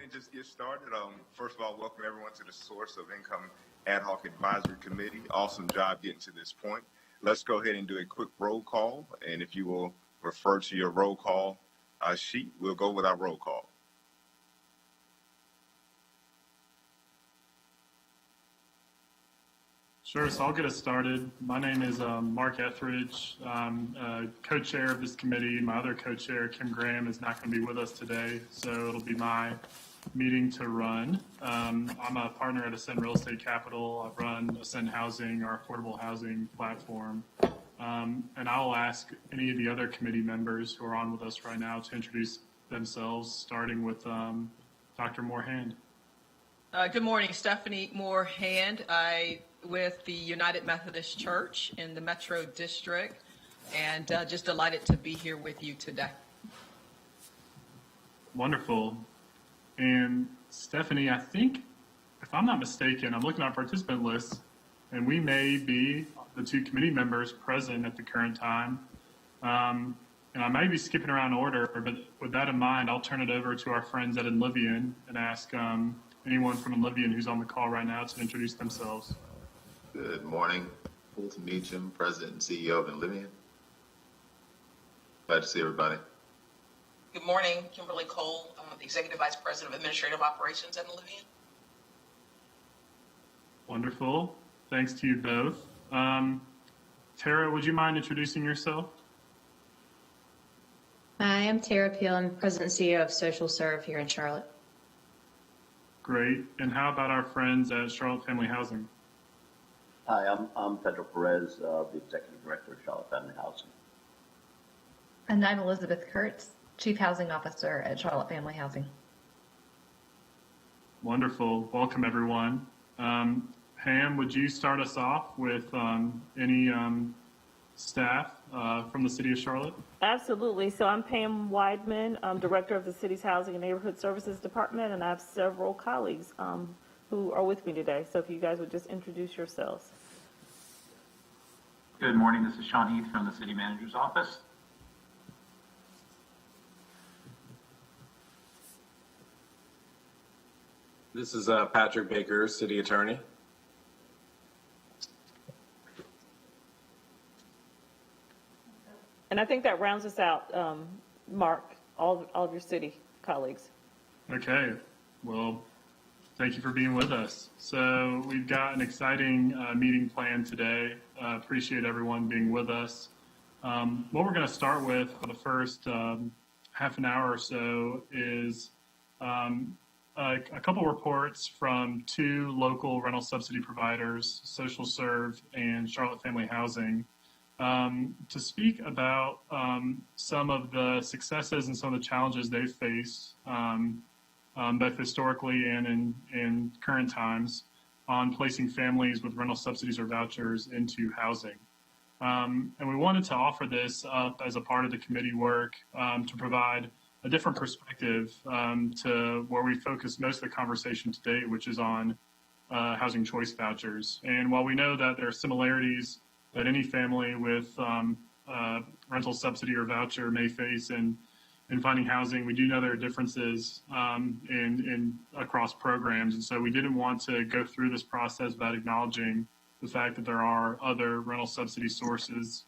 Just get started. First of all, welcome everyone to the Source of Income Ad Hoc Advisory Committee. Awesome job getting to this point. Let's go ahead and do a quick roll call. And if you will refer to your roll call sheet, we'll go with our roll call. Sure, so I'll get us started. My name is Mark Etheridge. I'm co-chair of this committee. My other co-chair, Kim Graham, is not going to be with us today, so it'll be my meeting to run. I'm a partner at Ascend Real Estate Capital. I run Ascend Housing, our affordable housing platform. And I'll ask any of the other committee members who are on with us right now to introduce themselves, starting with Dr. Moore-Hand. Good morning, Stephanie Moore-Hand. I with the United Methodist Church in the Metro District, and just delighted to be here with you today. Wonderful. And Stephanie, I think, if I'm not mistaken, I'm looking at our participant list, and we may be the two committee members present at the current time. And I may be skipping around order, but with that in mind, I'll turn it over to our friends at Enlivian and ask anyone from Enlivian who's on the call right now to introduce themselves. Good morning, Fulton Meacham, President and CEO of Enlivian. Glad to see everybody. Good morning, Kimberly Cole, Executive Vice President of Administrative Operations at Enlivian. Wonderful. Thanks to you both. Tara, would you mind introducing yourself? Hi, I'm Tara Peale. I'm President and CEO of Social Serve here in Charlotte. Great. And how about our friends at Charlotte Family Housing? Hi, I'm Pedro Perez, the Executive Director of Charlotte Family Housing. And I'm Elizabeth Kurtz, Chief Housing Officer at Charlotte Family Housing. Wonderful. Welcome, everyone. Pam, would you start us off with any staff from the City of Charlotte? Absolutely. So I'm Pam Weidman. I'm Director of the City's Housing and Neighborhood Services Department, and I have several colleagues who are with me today. So if you guys would just introduce yourselves. Good morning. This is Sean Heath from the City Manager's Office. This is Patrick Baker, City Attorney. And I think that rounds us out, Mark, all of your city colleagues. Okay. Well, thank you for being with us. So we've got an exciting meeting planned today. Appreciate everyone being with us. What we're going to start with for the first half an hour or so is a couple reports from two local rental subsidy providers, Social Serve and Charlotte Family Housing, to speak about some of the successes and some of the challenges they face, both historically and in current times, on placing families with rental subsidies or vouchers into housing. And we wanted to offer this up as a part of the committee work to provide a different perspective to where we focus most of the conversation today, which is on housing choice vouchers. And while we know that there are similarities that any family with rental subsidy or voucher may face in finding housing, we do know there are differences in across programs. And so we didn't want to go through this process without acknowledging the fact that there are other rental subsidy sources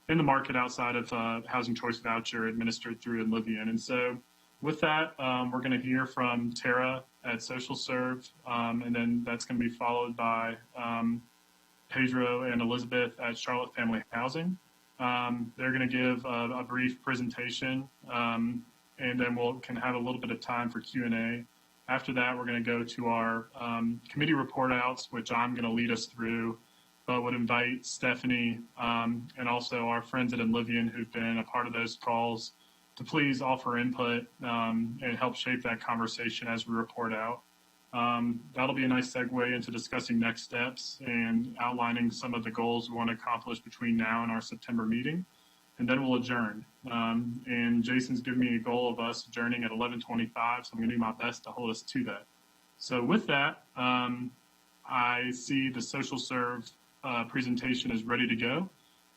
in the market outside of housing choice voucher administered through Enlivian. And so with that, we're going to hear from Tara at Social Serve, and then that's going to be followed by Pedro and Elizabeth at Charlotte Family Housing. They're going to give a brief presentation, and then we'll can have a little bit of time for Q&A. After that, we're going to go to our committee report outs, which I'm going to lead us through, but would invite Stephanie and also our friends at Enlivian who've been a part of those calls to please offer input and help shape that conversation as we report out. That'll be a nice segue into discussing next steps and outlining some of the goals we want to accomplish between now and our September meeting, and then we'll adjourn. And Jason's given me a goal of us adjourning at 11:25, so I'm going to do my best to hold us to that. So with that, I see the Social Serve presentation is ready to go,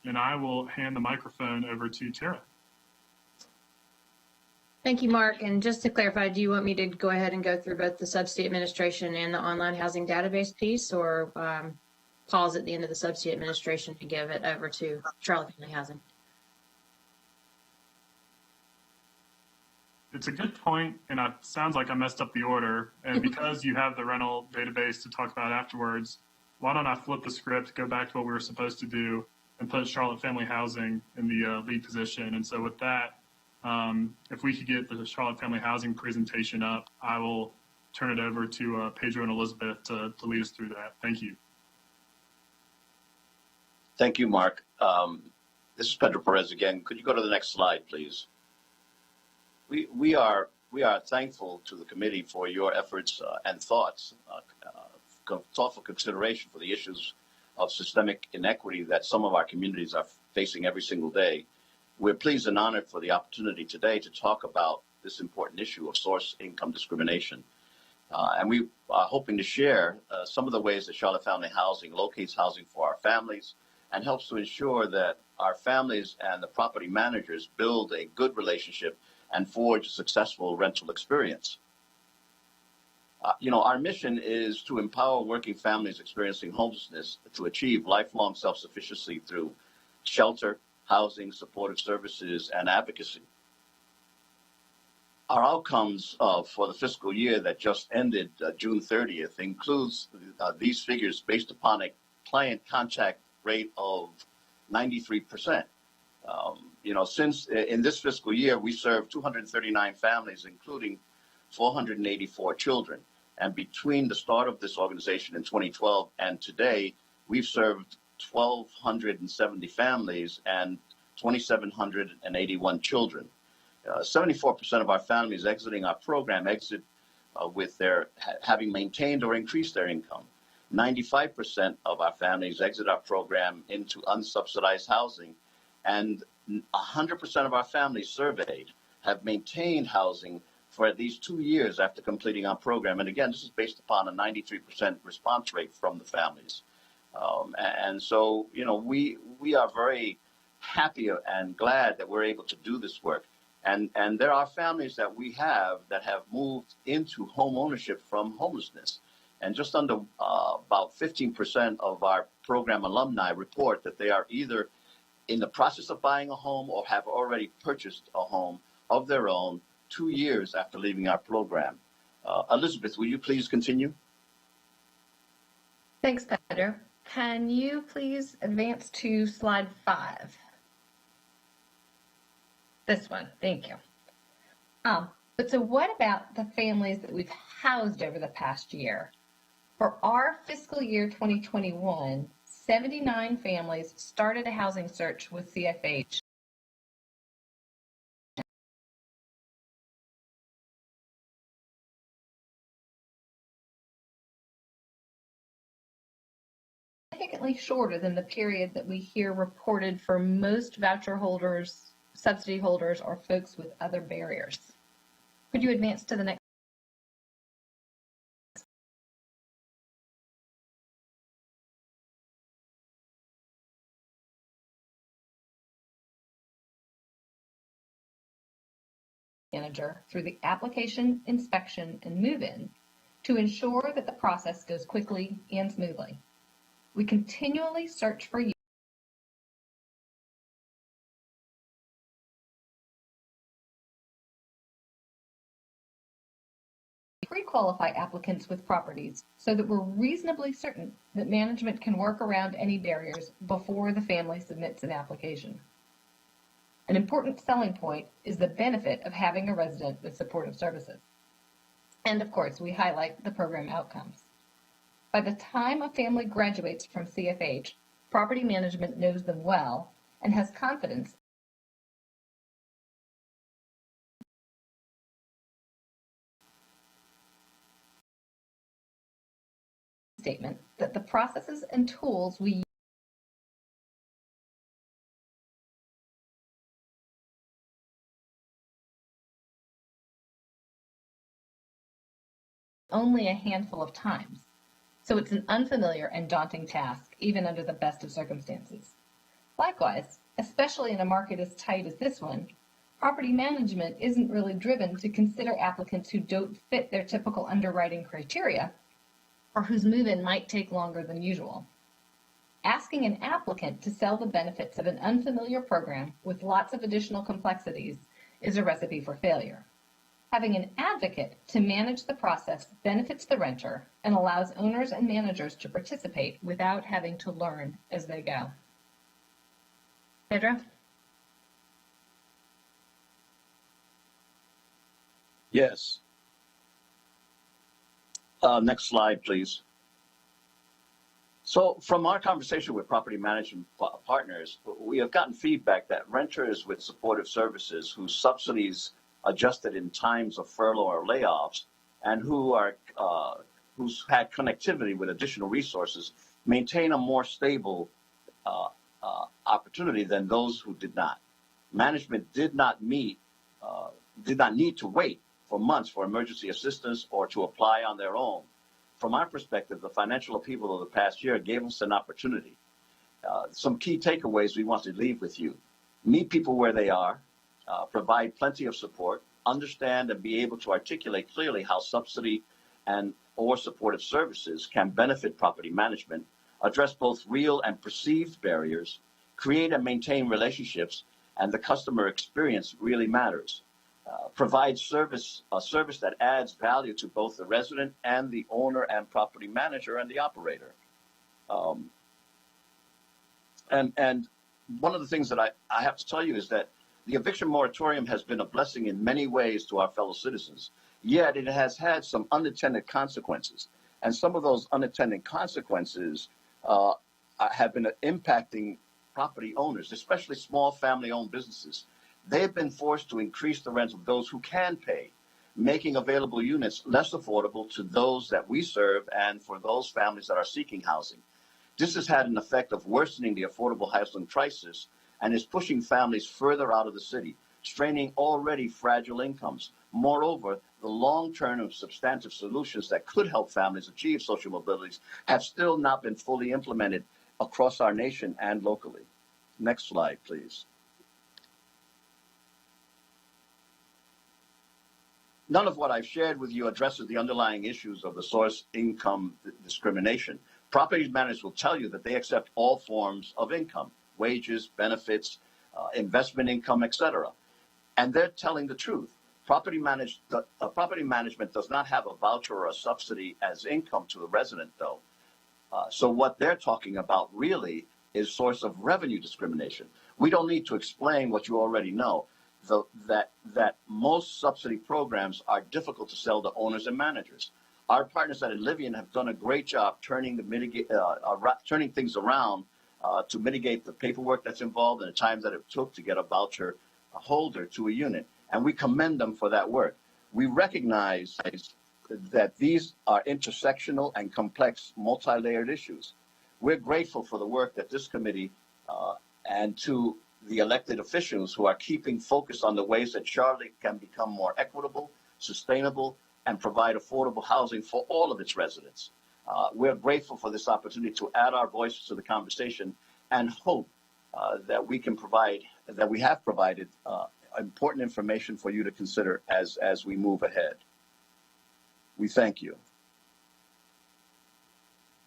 and I will hand the microphone over to Tara. Thank you, Mark. And just to clarify, do you want me to go ahead and go through both the subsidy administration and the online housing database piece, or pause at the end of the subsidy administration to give it over to Charlotte Family Housing? It's a good point, and it sounds like I messed up the order. And because you have the rental database to talk about afterwards, why don't I flip the script, go back to what we were supposed to do, and put Charlotte Family Housing in the lead position. And so with that, if we could get the Charlotte Family Housing presentation up, I will turn it over to Pedro and Elizabeth to lead us through that. Thank you. Thank you, Mark. This is Pedro Perez again. Could you go to the next slide, please? We are thankful to the committee for your efforts and thoughts, thoughtful consideration for the issues of systemic inequity that some of our communities are facing every single day. We're pleased and honored for the opportunity today to talk about this important issue of source income discrimination. And we are hoping to share some of the ways that Charlotte Family Housing locates housing for our families and helps to ensure that our families and the property managers build a good relationship and forge a successful rental experience. Our mission is to empower working families experiencing homelessness to achieve lifelong self-sufficiency through shelter, housing, supportive services, and advocacy. Our outcomes for the fiscal year that just ended June 30th includes these figures based upon a client contact rate of 93%. Since in this fiscal year, we served 239 families, including 484 children. And between the start of this organization in 2012 and today, we've served 1,270 families and 2,781 children. 74% of our families exiting our program exit with their having maintained or increased their income. 95% of our families exit our program into unsubsidized housing, and 100% of our families surveyed have maintained housing for at least 2 years after completing our program. And again, this is based upon a 93% response rate from the families. And so, we are very happy and glad that we're able to do this work. And there are families that we have that have moved into home ownership from homelessness. And just under about 15% of our program alumni report that they are either in the process of buying a home or have already purchased a home of their own 2 years after leaving our program. Elizabeth, will you please continue? Thanks, Pedro. Can you please advance to slide 5? This one, thank you. But so what about the families that we've housed over the past year? For our fiscal year 2021, 79 families started a housing search with CFH. Significantly shorter than the period that we hear reported for most voucher holders, subsidy holders, or folks with other barriers. Could you advance to the next? Manager through the application, inspection, and move-in to ensure that the process goes quickly and smoothly. We continually search for you. Pre-qualify applicants with properties so that we're reasonably certain that management can work around any barriers before the family submits an application. An important selling point is the benefit of having a resident with supportive services. And of course, we highlight the program outcomes. By the time a family graduates from CFH, property management knows them well and has confidence statement that the processes and tools we only a handful of times. So it's an unfamiliar and daunting task, even under the best of circumstances. Likewise, especially in a market as tight as this one, property management isn't really driven to consider applicants who don't fit their typical underwriting criteria or whose move-in might take longer than usual. Asking an applicant to sell the benefits of an unfamiliar program with lots of additional complexities is a recipe for failure. Having an advocate to manage the process benefits the renter and allows owners and managers to participate without having to learn as they go. Pedro? Yes. Next slide, please. So from our conversation with property management partners, we have gotten feedback that renters with supportive services whose subsidies adjusted in times of furlough or layoffs and who's had connectivity with additional resources maintain a more stable opportunity than those who did not. Management did not need to wait for months for emergency assistance or to apply on their own. From our perspective, the financial upheaval of the past year gave us an opportunity. Some key takeaways we want to leave with you. Meet people where they are, provide plenty of support, understand and be able to articulate clearly how subsidy and or supportive services can benefit property management, address both real and perceived barriers, create and maintain relationships, and the customer experience really matters. Provide a service that adds value to both the resident and the owner and property manager and the operator. And one of the things that I have to tell you is that the eviction moratorium has been a blessing in many ways to our fellow citizens, yet it has had some unintended consequences. And some of those unintended consequences have been impacting property owners, especially small family-owned businesses. They've been forced to increase the rents of those who can pay, making available units less affordable to those that we serve and for those families that are seeking housing. This has had an effect of worsening the affordable housing crisis and is pushing families further out of the city, straining already fragile incomes. Moreover, the long-term and substantive solutions that could help families achieve social mobility have still not been fully implemented across our nation and locally. Next slide, please. None of what I've shared with you addresses the underlying issues of the source income discrimination. Property managers will tell you that they accept all forms of income, wages, benefits, investment income, etc. And they're telling the truth. Property management does not have a voucher or a subsidy as income to the resident, though. So what they're talking about really is source of revenue discrimination. We don't need to explain what you already know. that most subsidy programs are difficult to sell to owners and managers. Our partners at Enlivian have done a great job turning things around to mitigate the paperwork that's involved and the time that it took to get a voucher holder to a unit. And we commend them for that work. We recognize that these are intersectional and complex, multi-layered issues. We're grateful for the work that this committee and to the elected officials who are keeping focus on the ways that Charlotte can become more equitable, sustainable, and provide affordable housing for all of its residents. We're grateful for this opportunity to add our voices to the conversation and hope that we have provided important information for you to consider as we move ahead. We thank you.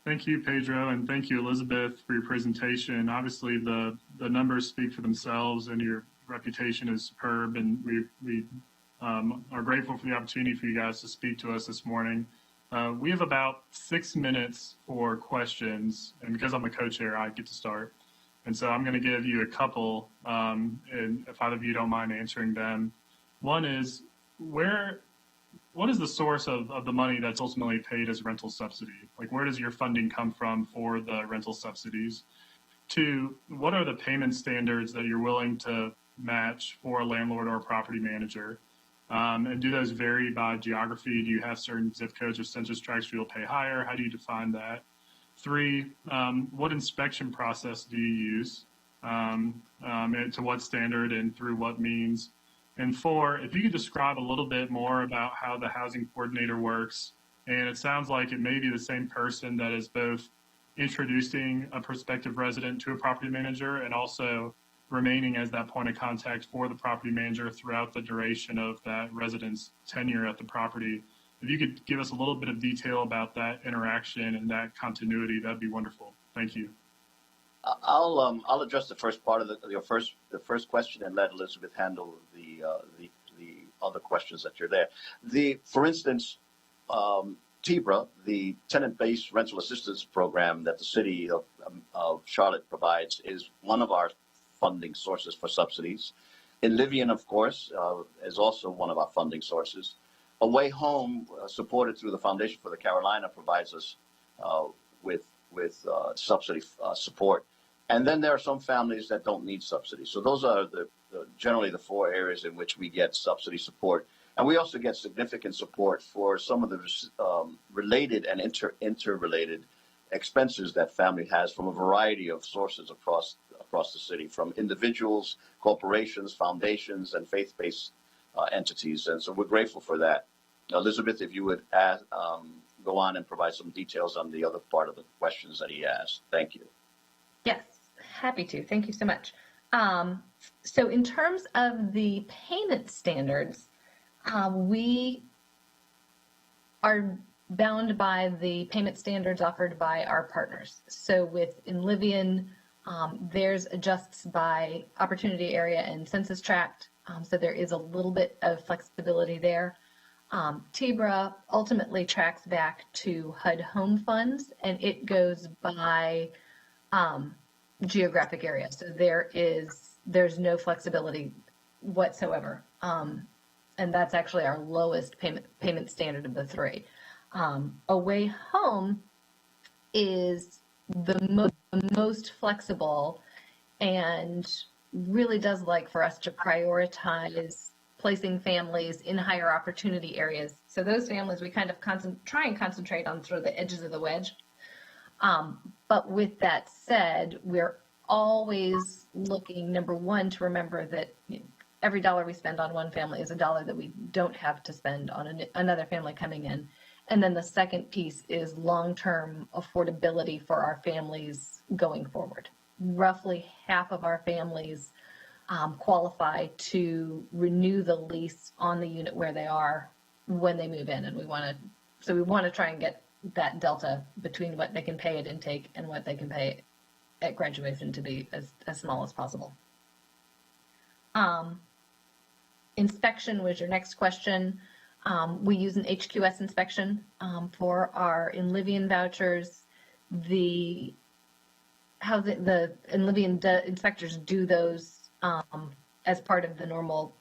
Thank you, Pedro, and thank you, Elizabeth, for your presentation. Obviously, the numbers speak for themselves, and your reputation is superb, and we are grateful for the opportunity for you guys to speak to us this morning. We have about 6 minutes for questions, and because I'm the co-chair, I get to start. And so I'm going to give you a couple, and if either of you don't mind answering them. One is, what is the source of the money that's ultimately paid as rental subsidy? Like, where does your funding come from for the rental subsidies? 2, what are the payment standards that you're willing to match for a landlord or a property manager? And do those vary by geography? Do you have certain zip codes or census tracts where you'll pay higher? How do you define that? 3, what inspection process do you use? And to what standard and through what means? And 4, if you could describe a little bit more about how the housing coordinator works. And it sounds like it may be the same person that is both introducing a prospective resident to a property manager and also remaining as that point of contact for the property manager throughout the duration of that resident's tenure at the property. If you could give us a little bit of detail about that interaction and that continuity, that'd be wonderful. Thank you. I'll address the first part of the first question and let Elizabeth handle the other questions that you're there. For instance, TBRA, the tenant-based rental assistance program that the city of Charlotte provides, is one of our funding sources for subsidies. Enlivian, of course, is also one of our funding sources. Away Home, supported through the Foundation for the Carolina, provides us with subsidy support. And then there are some families that don't need subsidy. So those are generally the 4 areas in which we get subsidy support. And we also get significant support for some of the related and interrelated expenses that family has from a variety of sources across the city, from individuals, corporations, foundations, and faith-based entities. And so we're grateful for that. Elizabeth, if you would go on and provide some details on the other part of the questions that he asked. Thank you. Yes, happy to. Thank you so much. So in terms of the payment standards, we are bound by the payment standards offered by our partners. So with Enlivian, theirs adjusts by opportunity area and census tract. So there is a little bit of flexibility there. TBRA ultimately tracks back to HUD home funds, and it goes by geographic area. So there's no flexibility whatsoever. And that's actually our lowest payment standard of the 3. Away Home is the most flexible and really does like for us to prioritize placing families in higher opportunity areas. So those families, we kind of try and concentrate on sort of the edges of the wedge. But with that said, we're always looking, number one, to remember that every dollar we spend on one family is a dollar that we don't have to spend on another family coming in. And then the second piece is long-term affordability for our families going forward. Roughly half of our families qualify to renew the lease on the unit where they are when they move in, and we want to try and get that delta between what they can pay at intake and what they can pay at graduation to be as small as possible. Inspection was your next question. We use an HQS inspection for our Enlivian vouchers. How the Enlivian inspectors do those as part of the normal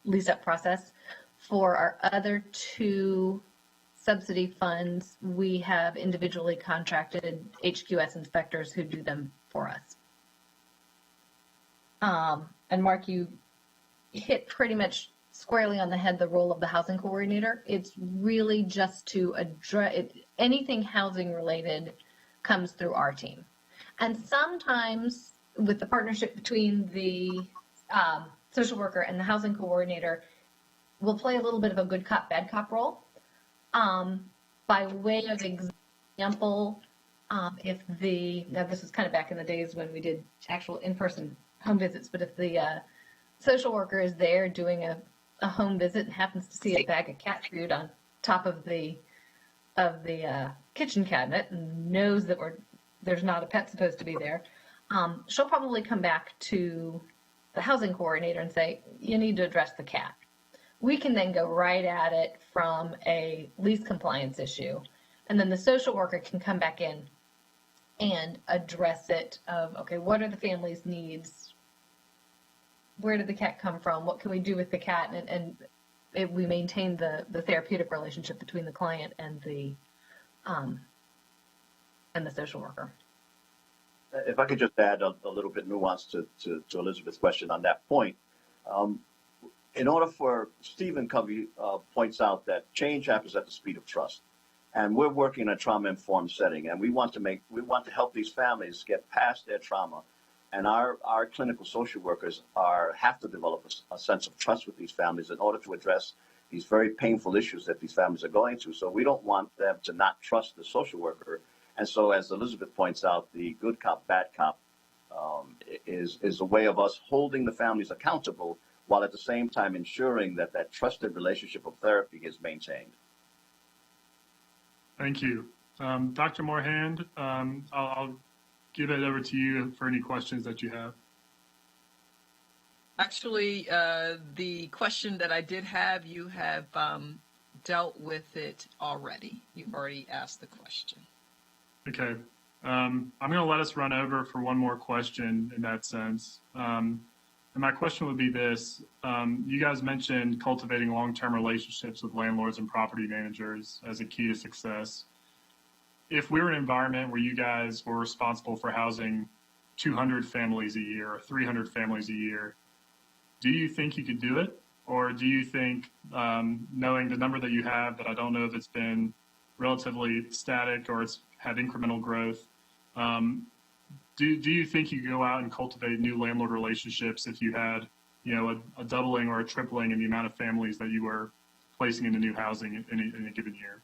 lease-up process. For our other two subsidy funds, we have individually contracted HQS inspectors who do them for us. And Mark, you hit pretty much squarely on the head the role of the housing coordinator. It's really just to address it. Anything housing related comes through our team. And sometimes with the partnership between the social worker and the housing coordinator, we'll play a little bit of a good cop, bad cop role. By way of example, now this was kind of back in the days when we did actual in-person home visits, but if the social worker is there doing a home visit and happens to see a bag of cat food on top of the kitchen cabinet and knows that there's not a pet supposed to be there, she'll probably come back to the housing coordinator and say, you need to address the cat. We can then go right at it from a lease compliance issue. And then the social worker can come back in and address it of, okay, what are the family's needs? Where did the cat come from? What can we do with the cat? And we maintain the therapeutic relationship between the client and the social worker. If I could just add a little bit nuance to Elizabeth's question on that point. In order for Stephen Covey points out that change happens at the speed of trust. And we're working in a trauma-informed setting, and we want to help these families get past their trauma. And our clinical social workers have to develop a sense of trust with these families in order to address these very painful issues that these families are going through. So we don't want them to not trust the social worker. And so, as Elizabeth points out, the good cop, bad cop is a way of us holding the families accountable while at the same time ensuring that that trusted relationship of therapy is maintained. Thank you. Dr. Morehand, I'll give it over to you for any questions that you have. Actually, the question that I did have, you have dealt with it already. You've already asked the question. Okay. I'm going to let us run over for one more question in that sense. And my question would be this. You guys mentioned cultivating long-term relationships with landlords and property managers as a key to success. If we were in an environment where you guys were responsible for housing 200 families a year or 300 families a year, do you think you could do it? Or do you think, knowing the number that you have, that I don't know if it's been relatively static or it's had incremental growth, do you think you could go out and cultivate new landlord relationships if you had, a doubling or a tripling in the amount of families that you were placing into new housing in a given year?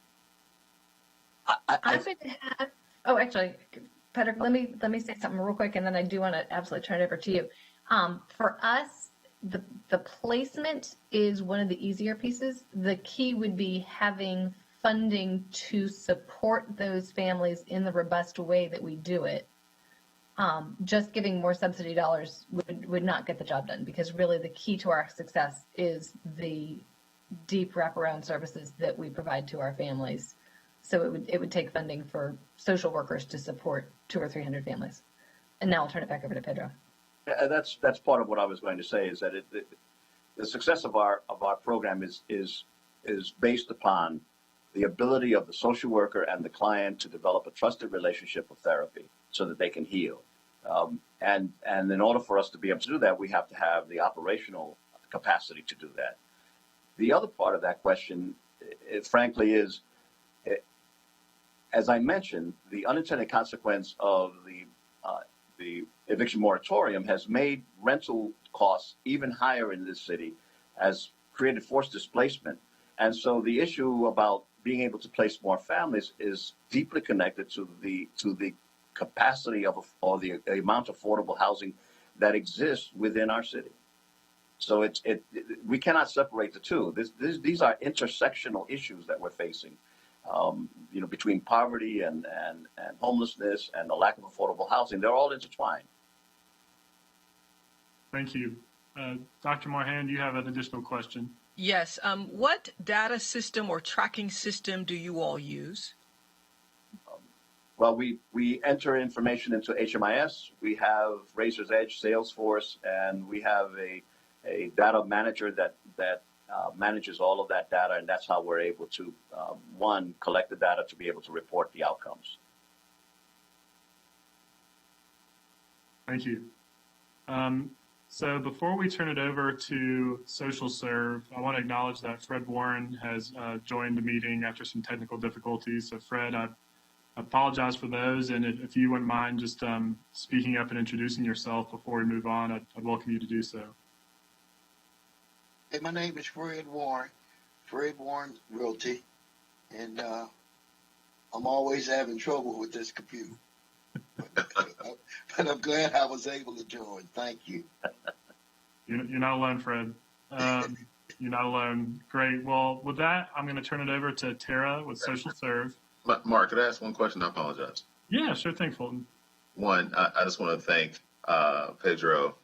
I'm going to have. Oh, actually, Patrick, let me say something real quick, and then I do want to absolutely turn it over to you. For us, the placement is one of the easier pieces. The key would be having funding to support those families in the robust way that we do it. Just giving more subsidy dollars would not get the job done, because really the key to our success is the deep wraparound services that we provide to our families. So it would take funding for social workers to support 200 or 300 families. And now I'll turn it back over to Pedro. Yeah, that's part of what I was going to say, is that the success of our program is based upon the ability of the social worker and the client to develop a trusted relationship of therapy so that they can heal. And in order for us to be able to do that, we have to have the operational capacity to do that. The other part of that question, frankly, is, as I mentioned, the unintended consequence of the eviction moratorium has made rental costs even higher in this city, has created forced displacement. And so the issue about being able to place more families is deeply connected to the capacity or the amount of affordable housing that exists within our city. So we cannot separate the two. These are intersectional issues that we're facing, between poverty and homelessness and the lack of affordable housing. They're all intertwined. Thank you. Dr. Morehand, you have an additional question. Yes. What data system or tracking system do you all use? Well, we enter information into HMIS. We have Razor's Edge, Salesforce, and we have a data manager that manages all of that data, and that's how we're able to, one, collect the data to be able to report the outcomes. Thank you. So before we turn it over to Social Serve, I want to acknowledge that Fred Warren has joined the meeting after some technical difficulties. So Fred, I apologize for those, and if you wouldn't mind just speaking up and introducing yourself before we move on, I'd welcome you to do so. Hey, my name is Fred Warren Realty, and I'm always having trouble with this computer. But I'm glad I was able to join. Thank you. You're not alone, Fred. You're not alone. Great. Well, with that, I'm going to turn it over to Tara with Social Serve. Mark, could I ask one question? I apologize. Yeah, sure thing, Fulton. One, I just want to thank Pedro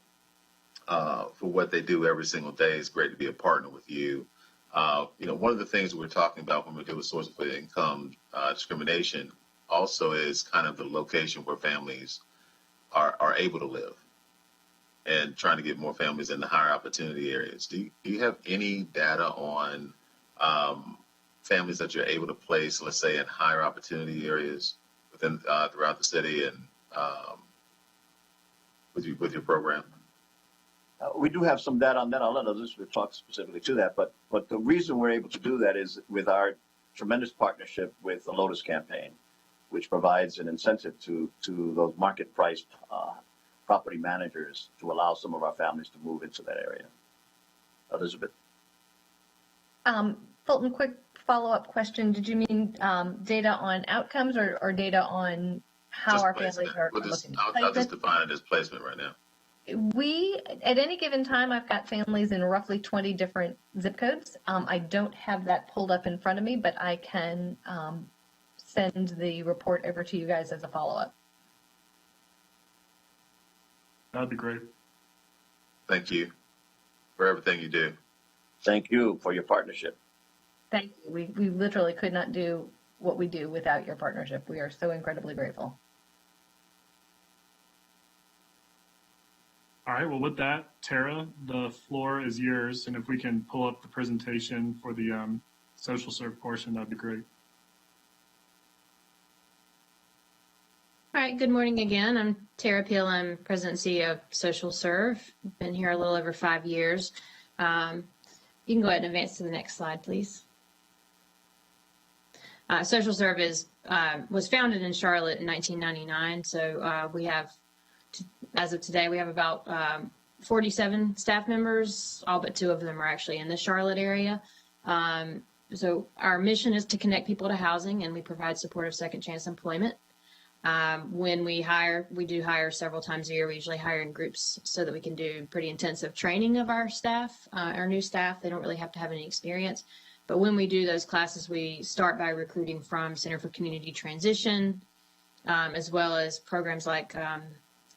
for what they do every single day. It's great to be a partner with you. One of the things we're talking about when we do a source of income discrimination also is kind of the location where families are able to live, and trying to get more families in the higher opportunity areas. Do you have any data on families that you're able to place, let's say, in higher opportunity areas within throughout the city and with your program? We do have some data on that. I'll let Elizabeth talk specifically to that. But the reason we're able to do that is with our tremendous partnership with the Lotus campaign, which provides an incentive to those market-priced property managers to allow some of our families to move into that area. Elizabeth? Fulton, quick follow-up question. Did you mean data on outcomes or data on how Just our placement. families are looking? I'll just define it as placement right now. We, at any given time, I've got families in roughly 20 different zip codes. I don't have that pulled up in front of me, but I can send the report over to you guys as a follow-up. That'd be great. Thank you for everything you do. Thank you for your partnership. Thank you. We literally could not do what we do without your partnership. We are so incredibly grateful. All right, well, with that, Tara, the floor is yours, and if we can pull up the presentation for the Social Serve portion, that'd be great. All right, good morning again. I'm Tara Peale. I'm President and CEO of Social Serve. I've been here a little over 5 years. You can go ahead and advance to the next slide, please. Social Serve was founded in Charlotte in 1999, so we have, as of today, we have about 47 staff members. All but 2 of them are actually in the Charlotte area. So our mission is to connect people to housing, and we provide supportive second chance employment. When we hire, we do hire several times a year. We usually hire in groups so that we can do pretty intensive training of our staff, our new staff. They don't really have to have any experience. But when we do those classes, we start by recruiting from Center for Community Transition, as well as programs like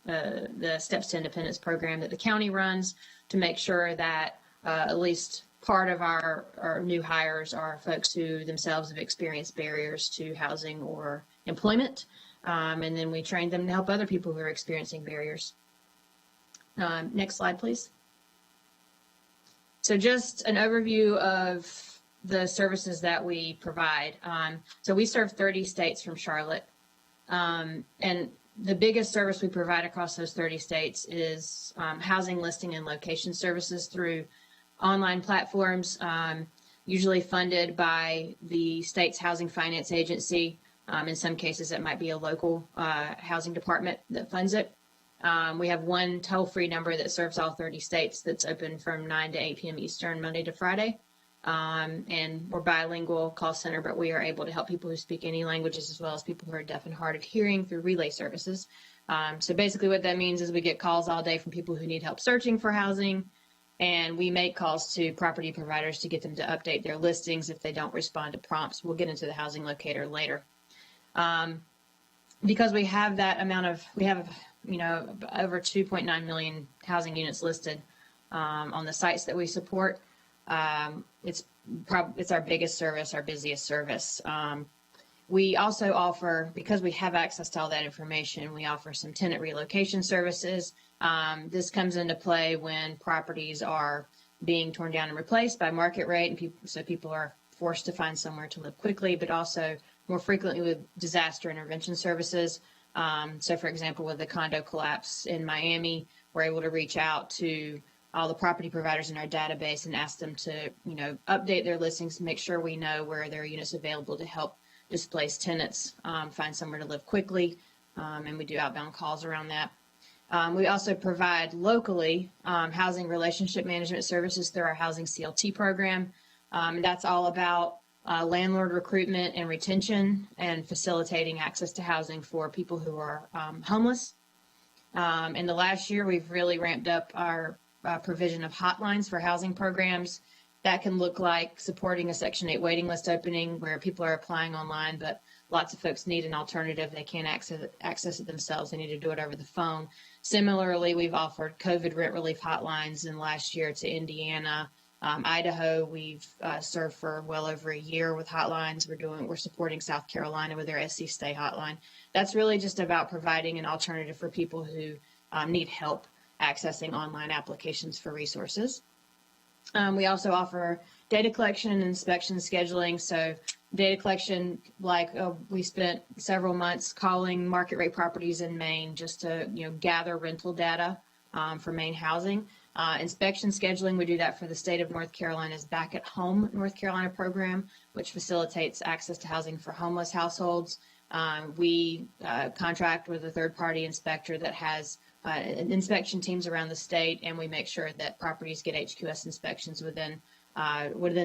the Steps to Independence program that the county runs, to make sure that at least part of our new hires are folks who themselves have experienced barriers to housing or employment. And then we train them to help other people who are experiencing barriers. Next slide, please. So just an overview of the services that we provide. So we serve 30 states from Charlotte. And the biggest service we provide across those 30 states is housing listing and location services through online platforms, usually funded by the state's housing finance agency. In some cases, it might be a local housing department that funds it. We have one toll-free number that serves all 30 states that's open from 9 to 8 p.m. Eastern, Monday to Friday. And we're bilingual call center, but we are able to help people who speak any languages as well as people who are deaf and hard of hearing through relay services. So basically what that means is we get calls all day from people who need help searching for housing, and we make calls to property providers to get them to update their listings if they don't respond to prompts. We'll get into the housing locator later. Because we have that amount of, we have, over 2.9 million housing units listed on the sites that we support. It's our biggest service, our busiest service. we also offer, because we have access to all that information, we offer some tenant relocation services. This comes into play when properties are being torn down and replaced by market rate, and people are forced to find somewhere to live quickly, but also more frequently with disaster intervention services. So for example, with the condo collapse in Miami, we're able to reach out to all the property providers in our database and ask them to, update their listings, make sure we know where there are units available to help displaced tenants find somewhere to live quickly. And we do outbound calls around that. We also provide locally housing relationship management services through our housing CLT program. And that's all about landlord recruitment and retention and facilitating access to housing for people who are homeless. In the last year, we've really ramped up our provision of hotlines for housing programs. That can look like supporting a Section 8 waiting list opening where people are applying online, but lots of folks need an alternative. They can't access it themselves. They need to do it over the phone. Similarly, we've offered COVID rent relief hotlines in last year to Indiana, Idaho. We've served for well over a year with hotlines. We're supporting South Carolina with their SC Stay hotline. That's really just about providing an alternative for people who need help accessing online applications for resources. We also offer data collection and inspection scheduling. So data collection, we spent several months calling market rate properties in Maine just to gather rental data for Maine housing. Inspection scheduling, we do that for the state of North Carolina's Back at Home North Carolina program, which facilitates access to housing for homeless households. We contract with a third-party inspector that has inspection teams around the state, and we make sure that properties get HQS inspections within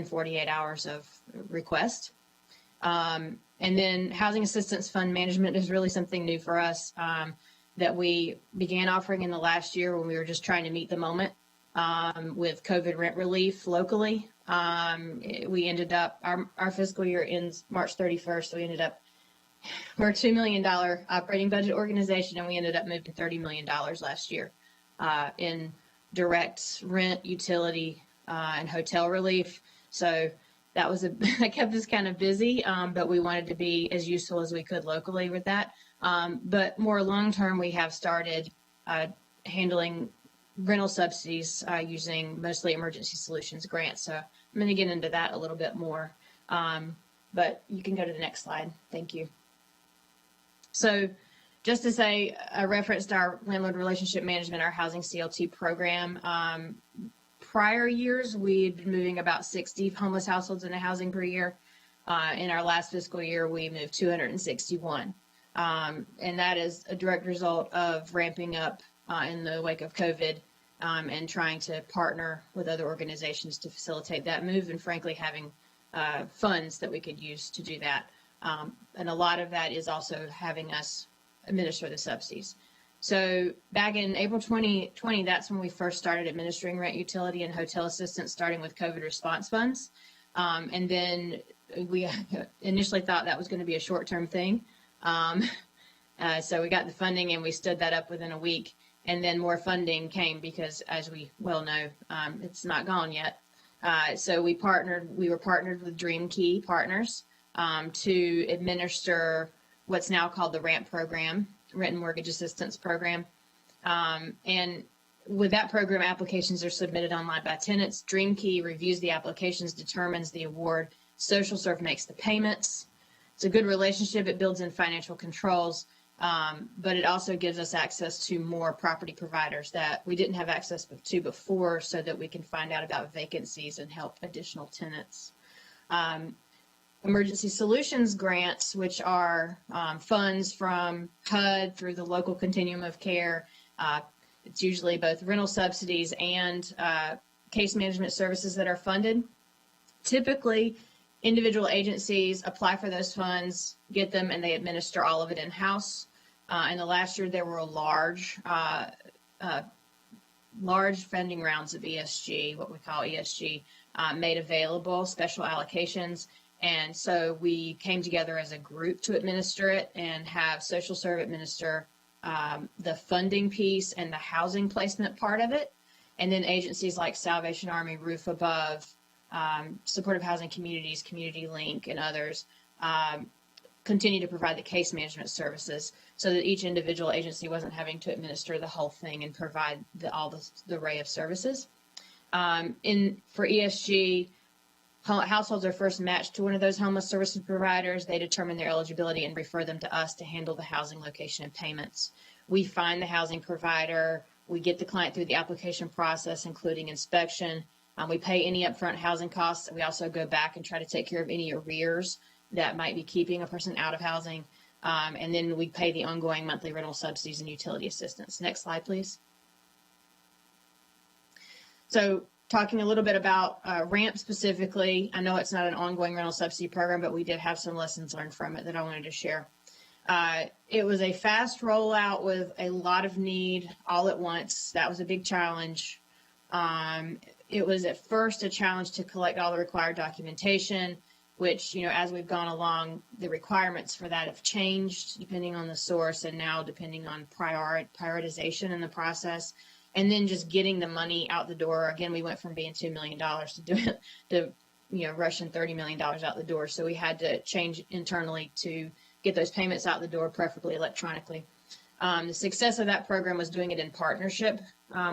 48 hours of request. And then housing assistance fund management is really something new for us that we began offering in the last year when we were just trying to meet the moment with COVID rent relief locally. We ended up, our fiscal year ends March 31st, so we're a $2 million operating budget organization, and we ended up moving $30 million last year in direct rent, utility, and hotel relief. So that kept us kind of busy, but we wanted to be as useful as we could locally with that. But more long-term, we have started handling rental subsidies using mostly emergency solutions grants. So I'm going to get into that a little bit more, but you can go to the next slide. Thank you. So just to say, I referenced our landlord relationship management, our housing CLT program. Prior years, we'd been moving about 60 homeless households into housing per year. In our last fiscal year, we moved 261. And that is a direct result of ramping up in the wake of COVID and trying to partner with other organizations to facilitate that move, and frankly, having funds that we could use to do that. And a lot of that is also having us administer the subsidies. So back in April 2020, that's when we first started administering rent, utility, and hotel assistance, starting with COVID response funds. And then we initially thought that was going to be a short-term thing. So we got the funding and we stood that up within a week. And then more funding came because, as we well know, it's not gone yet. So we were partnered with DreamKey Partners to administer what's now called the RAMP program, Rent and Mortgage Assistance Program. And with that program, applications are submitted online by tenants. DreamKey reviews the applications, determines the award. Social Serve makes the payments. It's a good relationship. It builds in financial controls, but it also gives us access to more property providers that we didn't have access to before, so that we can find out about vacancies and help additional tenants. Emergency Solutions Grants, which are funds from HUD through the local continuum of care. It's usually both rental subsidies and case management services that are funded. Typically, individual agencies apply for those funds, get them, and they administer all of it in-house. In the last year, there were large funding rounds of ESG, what we call ESG, made available, special allocations. And so we came together as a group to administer it and have Social Serve administer the funding piece and the housing placement part of it. And then agencies like Salvation Army, Roof Above, Supportive Housing Communities, Community Link, and others continue to provide the case management services so that each individual agency wasn't having to administer the whole thing and provide the array of services. For ESG, households are first matched to one of those homeless services providers. They determine their eligibility and refer them to us to handle the housing, location, and payments. We find the housing provider. We get the client through the application process, including inspection. We pay any upfront housing costs. We also go back and try to take care of any arrears that might be keeping a person out of housing. And then we pay the ongoing monthly rental subsidies and utility assistance. Next slide, please. So talking a little bit about RAMP specifically, I know it's not an ongoing rental subsidy program, but we did have some lessons learned from it that I wanted to share. It was a fast rollout with a lot of need all at once. That was a big challenge. It was at first a challenge to collect all the required documentation, which, as we've gone along, the requirements for that have changed depending on the source and now depending on prioritization in the process. And then just getting the money out the door. Again, we went from being $2 million to rushing $30 million out the door. So we had to change internally to get those payments out the door, preferably electronically. The success of that program was doing it in partnership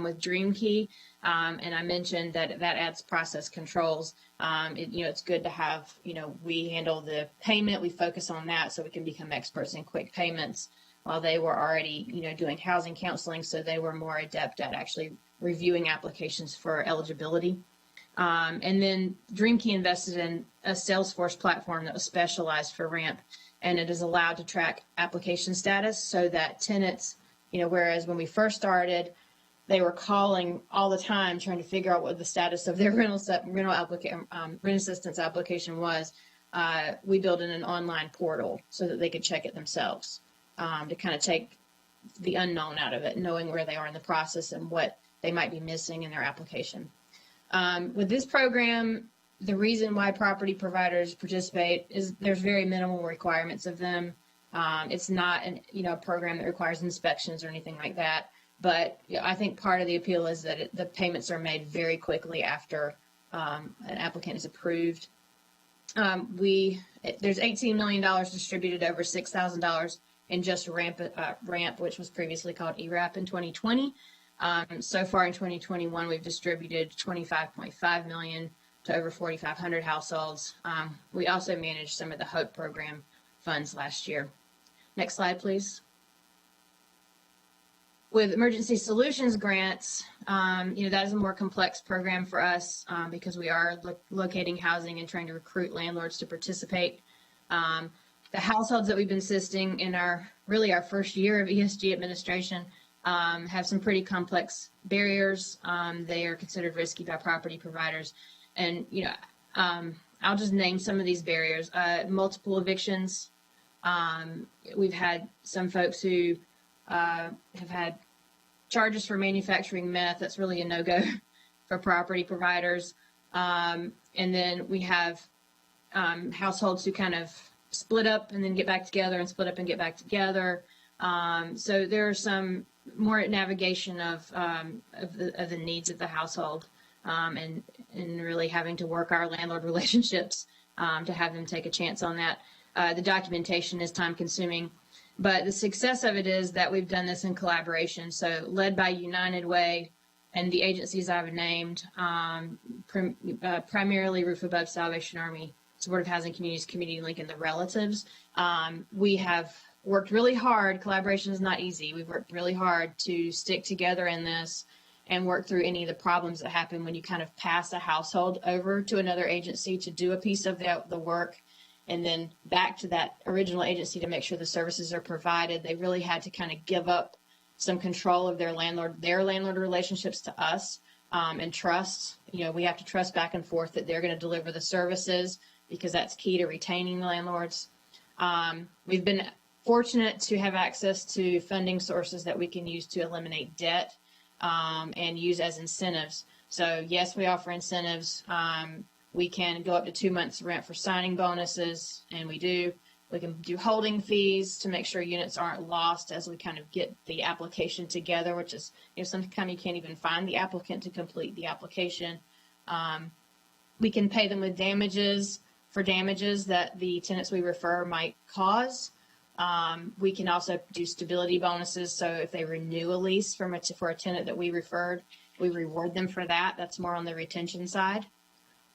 with DreamKey. And I mentioned that adds process controls. It's good to have, we handle the payment, we focus on that so we can become experts in quick payments, while they were already, doing housing counseling, so they were more adept at actually reviewing applications for eligibility. And then DreamKey invested in a Salesforce platform that was specialized for RAMP, and it is allowed to track application status so that tenants, whereas when we first started, they were calling all the time trying to figure out what the status of their rental assistance application was. We built in an online portal so that they could check it themselves. To kind of take the unknown out of it, knowing where they are in the process and what they might be missing in their application. With this program, the reason why property providers participate is there's very minimal requirements of them. It's not a program that requires inspections or anything like that. But I think part of the appeal is that the payments are made very quickly after an applicant is approved. There's $18 million distributed over $6,000 in just RAMP, which was previously called ERAP in 2020. So far in 2021, we've distributed $25.5 million to over 4,500 households. We also managed some of the HOPE program funds last year. Next slide, please. With emergency solutions grants, that is a more complex program for us because we are locating housing and trying to recruit landlords to participate. The households that we've been assisting in our first year of ESG administration have some pretty complex barriers. They are considered risky by property providers. And, I'll just name some of these barriers. Multiple evictions. We've had some folks who have had charges for manufacturing meth. That's really a no-go for property providers. And then we have households who kind of split up and then get back together and split up and get back together. So there are some more navigation of the needs of the household and really having to work our landlord relationships to have them take a chance on that. The documentation is time consuming, but the success of it is that we've done this in collaboration. So led by United Way and the agencies I've named, primarily Roof Above, Salvation Army, Supportive Housing Communities, Community Link, and the relatives. We have worked really hard. Collaboration is not easy. We've worked really hard to stick together in this and work through any of the problems that happen when you kind of pass a household over to another agency to do a piece of the work and then back to that original agency to make sure the services are provided. They really had to kind of give up some control of their landlord relationships to us and trust. We have to trust back and forth that they're going to deliver the services, because that's key to retaining the landlords. We've been fortunate to have access to funding sources that we can use to eliminate debt and use as incentives. So yes, we offer incentives. We can go up to 2 months rent for signing bonuses, and we do. We can do holding fees to make sure units aren't lost as we kind of get the application together, which is, sometimes you can't even find the applicant to complete the application. We can pay them with damages. for damages that the tenants we refer might cause. We can also do stability bonuses. So if they renew a lease for a tenant that we referred, we reward them for that. That's more on the retention side.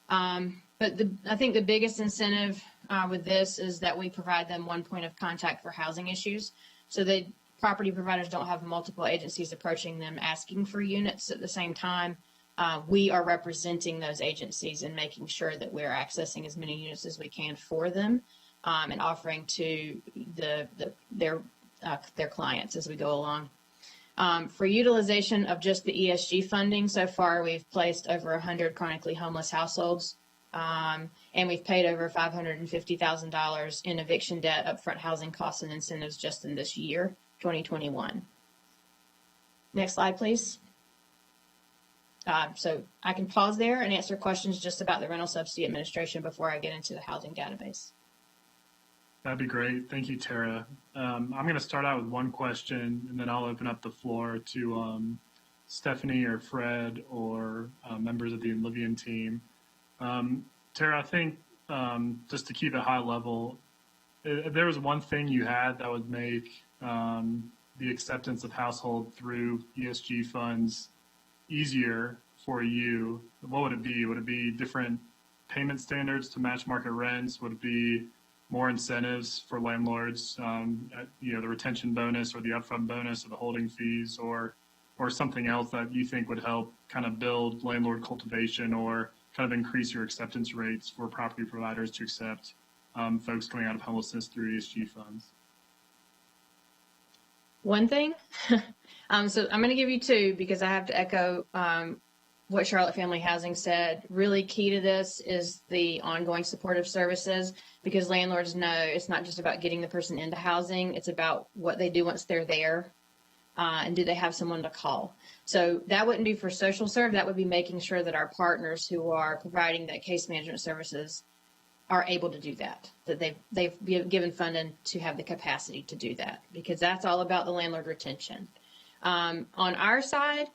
But I think the biggest incentive with this is that we provide them one point of contact for housing issues. So the property providers don't have multiple agencies approaching them asking for units at the same time. We are representing those agencies and making sure that we're accessing as many units as we can for them, and offering to their clients as we go along. For utilization of just the ESG funding, so far we've placed over 100 chronically homeless households, and we've paid over $550,000 in eviction debt, upfront housing costs, and incentives just in this year, 2021. Next slide, please. So I can pause there and answer questions just about the rental subsidy administration before I get into the housing database. That'd be great. Thank you, Tara. I'm going to start out with one question, and then I'll open up the floor to Stephanie or Fred or members of the Enlivian team. Tara, I think just to keep it high level, if there was one thing you had that would make the acceptance of household through ESG funds easier for you, what would it be? Would it be different payment standards to match market rents? Would it be more incentives for landlords, the retention bonus or the upfront bonus or the holding fees, or something else that you think would help kind of build landlord cultivation or kind of increase your acceptance rates for property providers to accept folks coming out of homelessness through ESG funds? One thing, so I'm going to give you two because I have to echo what Charlotte Family Housing said. Really key to this is the ongoing supportive services, because landlords know it's not just about getting the person into housing, it's about what they do once they're there, and do they have someone to call. So that wouldn't be for social serve, that would be making sure that our partners who are providing that case management services are able to do that, that they've given funding to have the capacity to do that, because that's all about the landlord retention. On our side,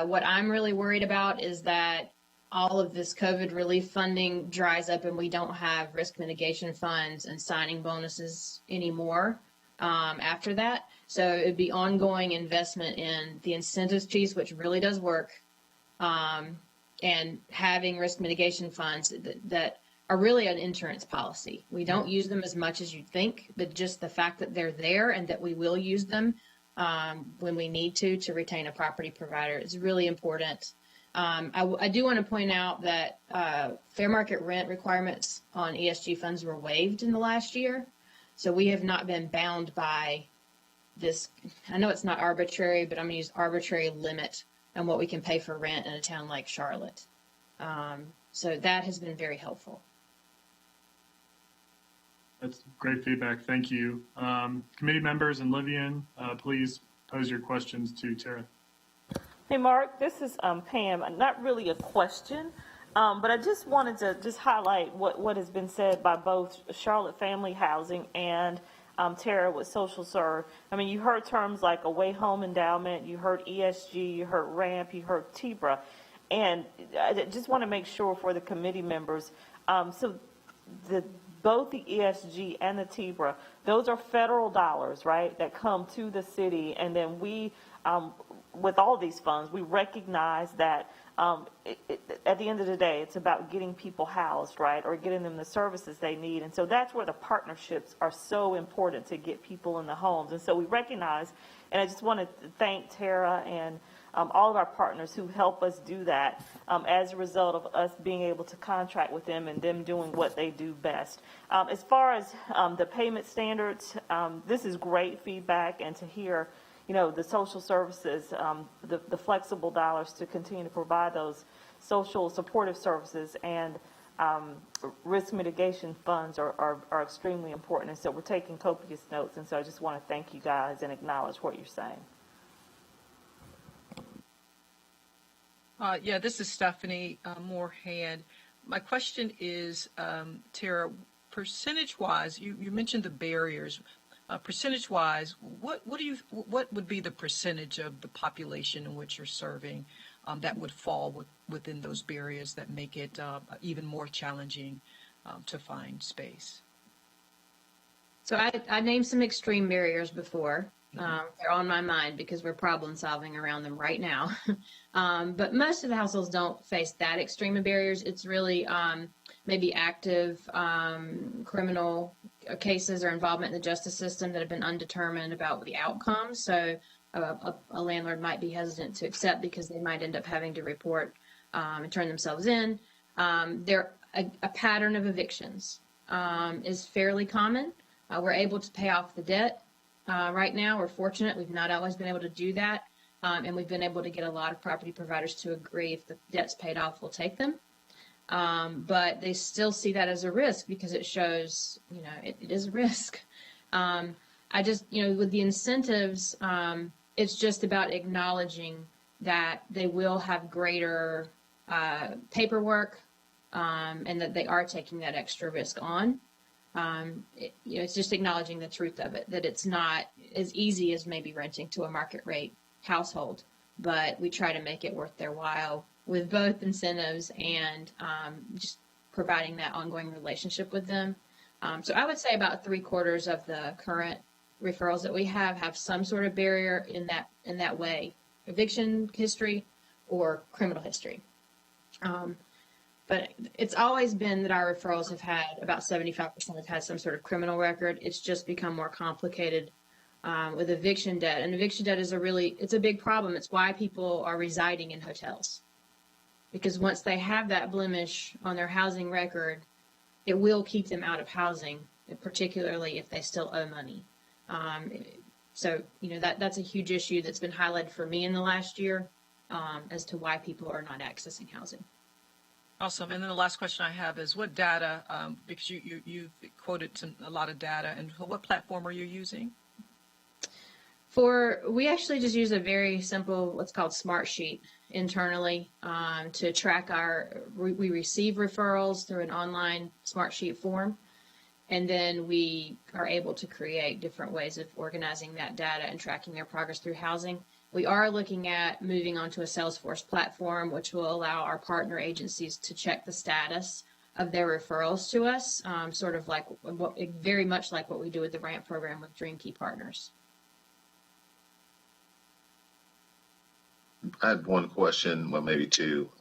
what I'm really worried about is that all of this COVID relief funding dries up and we don't have risk mitigation funds and signing bonuses anymore after that. So it'd be ongoing investment in the incentives piece, which really does work, and having risk mitigation funds that are really an insurance policy. We don't use them as much as you'd think, but just the fact that they're there and that we will use them when we need to retain a property provider is really important. I do want to point out that fair market rent requirements on ESG funds were waived in the last year. So we have not been bound by this. I know it's not arbitrary, but I'm going to use arbitrary limit on what we can pay for rent in a town like Charlotte. So that has been very helpful. That's great feedback. Thank you. Committee members and Livian, please pose your questions to Tara. Hey, Mark, this is Pam. Not really a question, but I just wanted to highlight what has been said by both Charlotte Family Housing and Tara with Social Serve. I mean, you heard terms like Away Home Endowment, you heard ESG, you heard RAMP, you heard TBRA. And I just want to make sure for the committee members, so both the ESG and the TBRA, those are federal dollars, right, that come to the city. And then we, with all these funds, we recognize that at the end of the day, it's about getting people housed, right, or getting them the services they need. And so that's where the partnerships are so important to get people in the homes. And so we recognize, and I just want to thank Tara and all of our partners who help us do that as a result of us being able to contract with them and them doing what they do best. As far as the payment standards, this is great feedback, and to hear, the social services, the flexible dollars to continue to provide those social supportive services and risk mitigation funds are extremely important. And so we're taking copious notes, and so I just want to thank you guys and acknowledge what you're saying. Yeah, this is Stephanie Moorhand. My question is, Tara, percentage-wise, you mentioned the barriers. Percentage-wise, what would be the percentage of the population in which you're serving that would fall within those barriers that make it even more challenging to find space? So I named some extreme barriers before. They're on my mind because we're problem solving around them right now. But most of the households don't face that extreme of barriers. It's really maybe active criminal cases or involvement in the justice system that have been undetermined about the outcome. So a landlord might be hesitant to accept because they might end up having to report and turn themselves in. A pattern of evictions is fairly common. We're able to pay off the debt. Right now, we're fortunate. We've not always been able to do that. And we've been able to get a lot of property providers to agree if the debt's paid off, we'll take them. But they still see that as a risk because it shows, it is a risk. With the incentives, it's just about acknowledging that they will have greater paperwork and that they are taking that extra risk on. It's just acknowledging the truth of it, that it's not as easy as maybe renting to a market rate household, but we try to make it worth their while with both incentives and just providing that ongoing relationship with them. So I would say about 3/4 of the current referrals that we have some sort of barrier in that way, eviction history or criminal history. But it's always been that our referrals have had about 75% have had some sort of criminal record. It's just become more complicated with eviction debt. And eviction debt is it's a big problem. It's why people are residing in hotels. Because once they have that blemish on their housing record, it will keep them out of housing, particularly if they still owe money. That's a huge issue that's been highlighted for me in the last year as to why people are not accessing housing. Awesome. And then the last question I have is what data, because you've quoted a lot of data, and what platform are you using? We actually just use a very simple, what's called Smartsheet internally to track we receive referrals through an online Smartsheet form. And then we are able to create different ways of organizing that data and tracking their progress through housing. We are looking at moving onto a Salesforce platform, which will allow our partner agencies to check the status of their referrals to us, very much like what we do with the RAMP program with DreamKey Partners. I had one question, well, maybe two.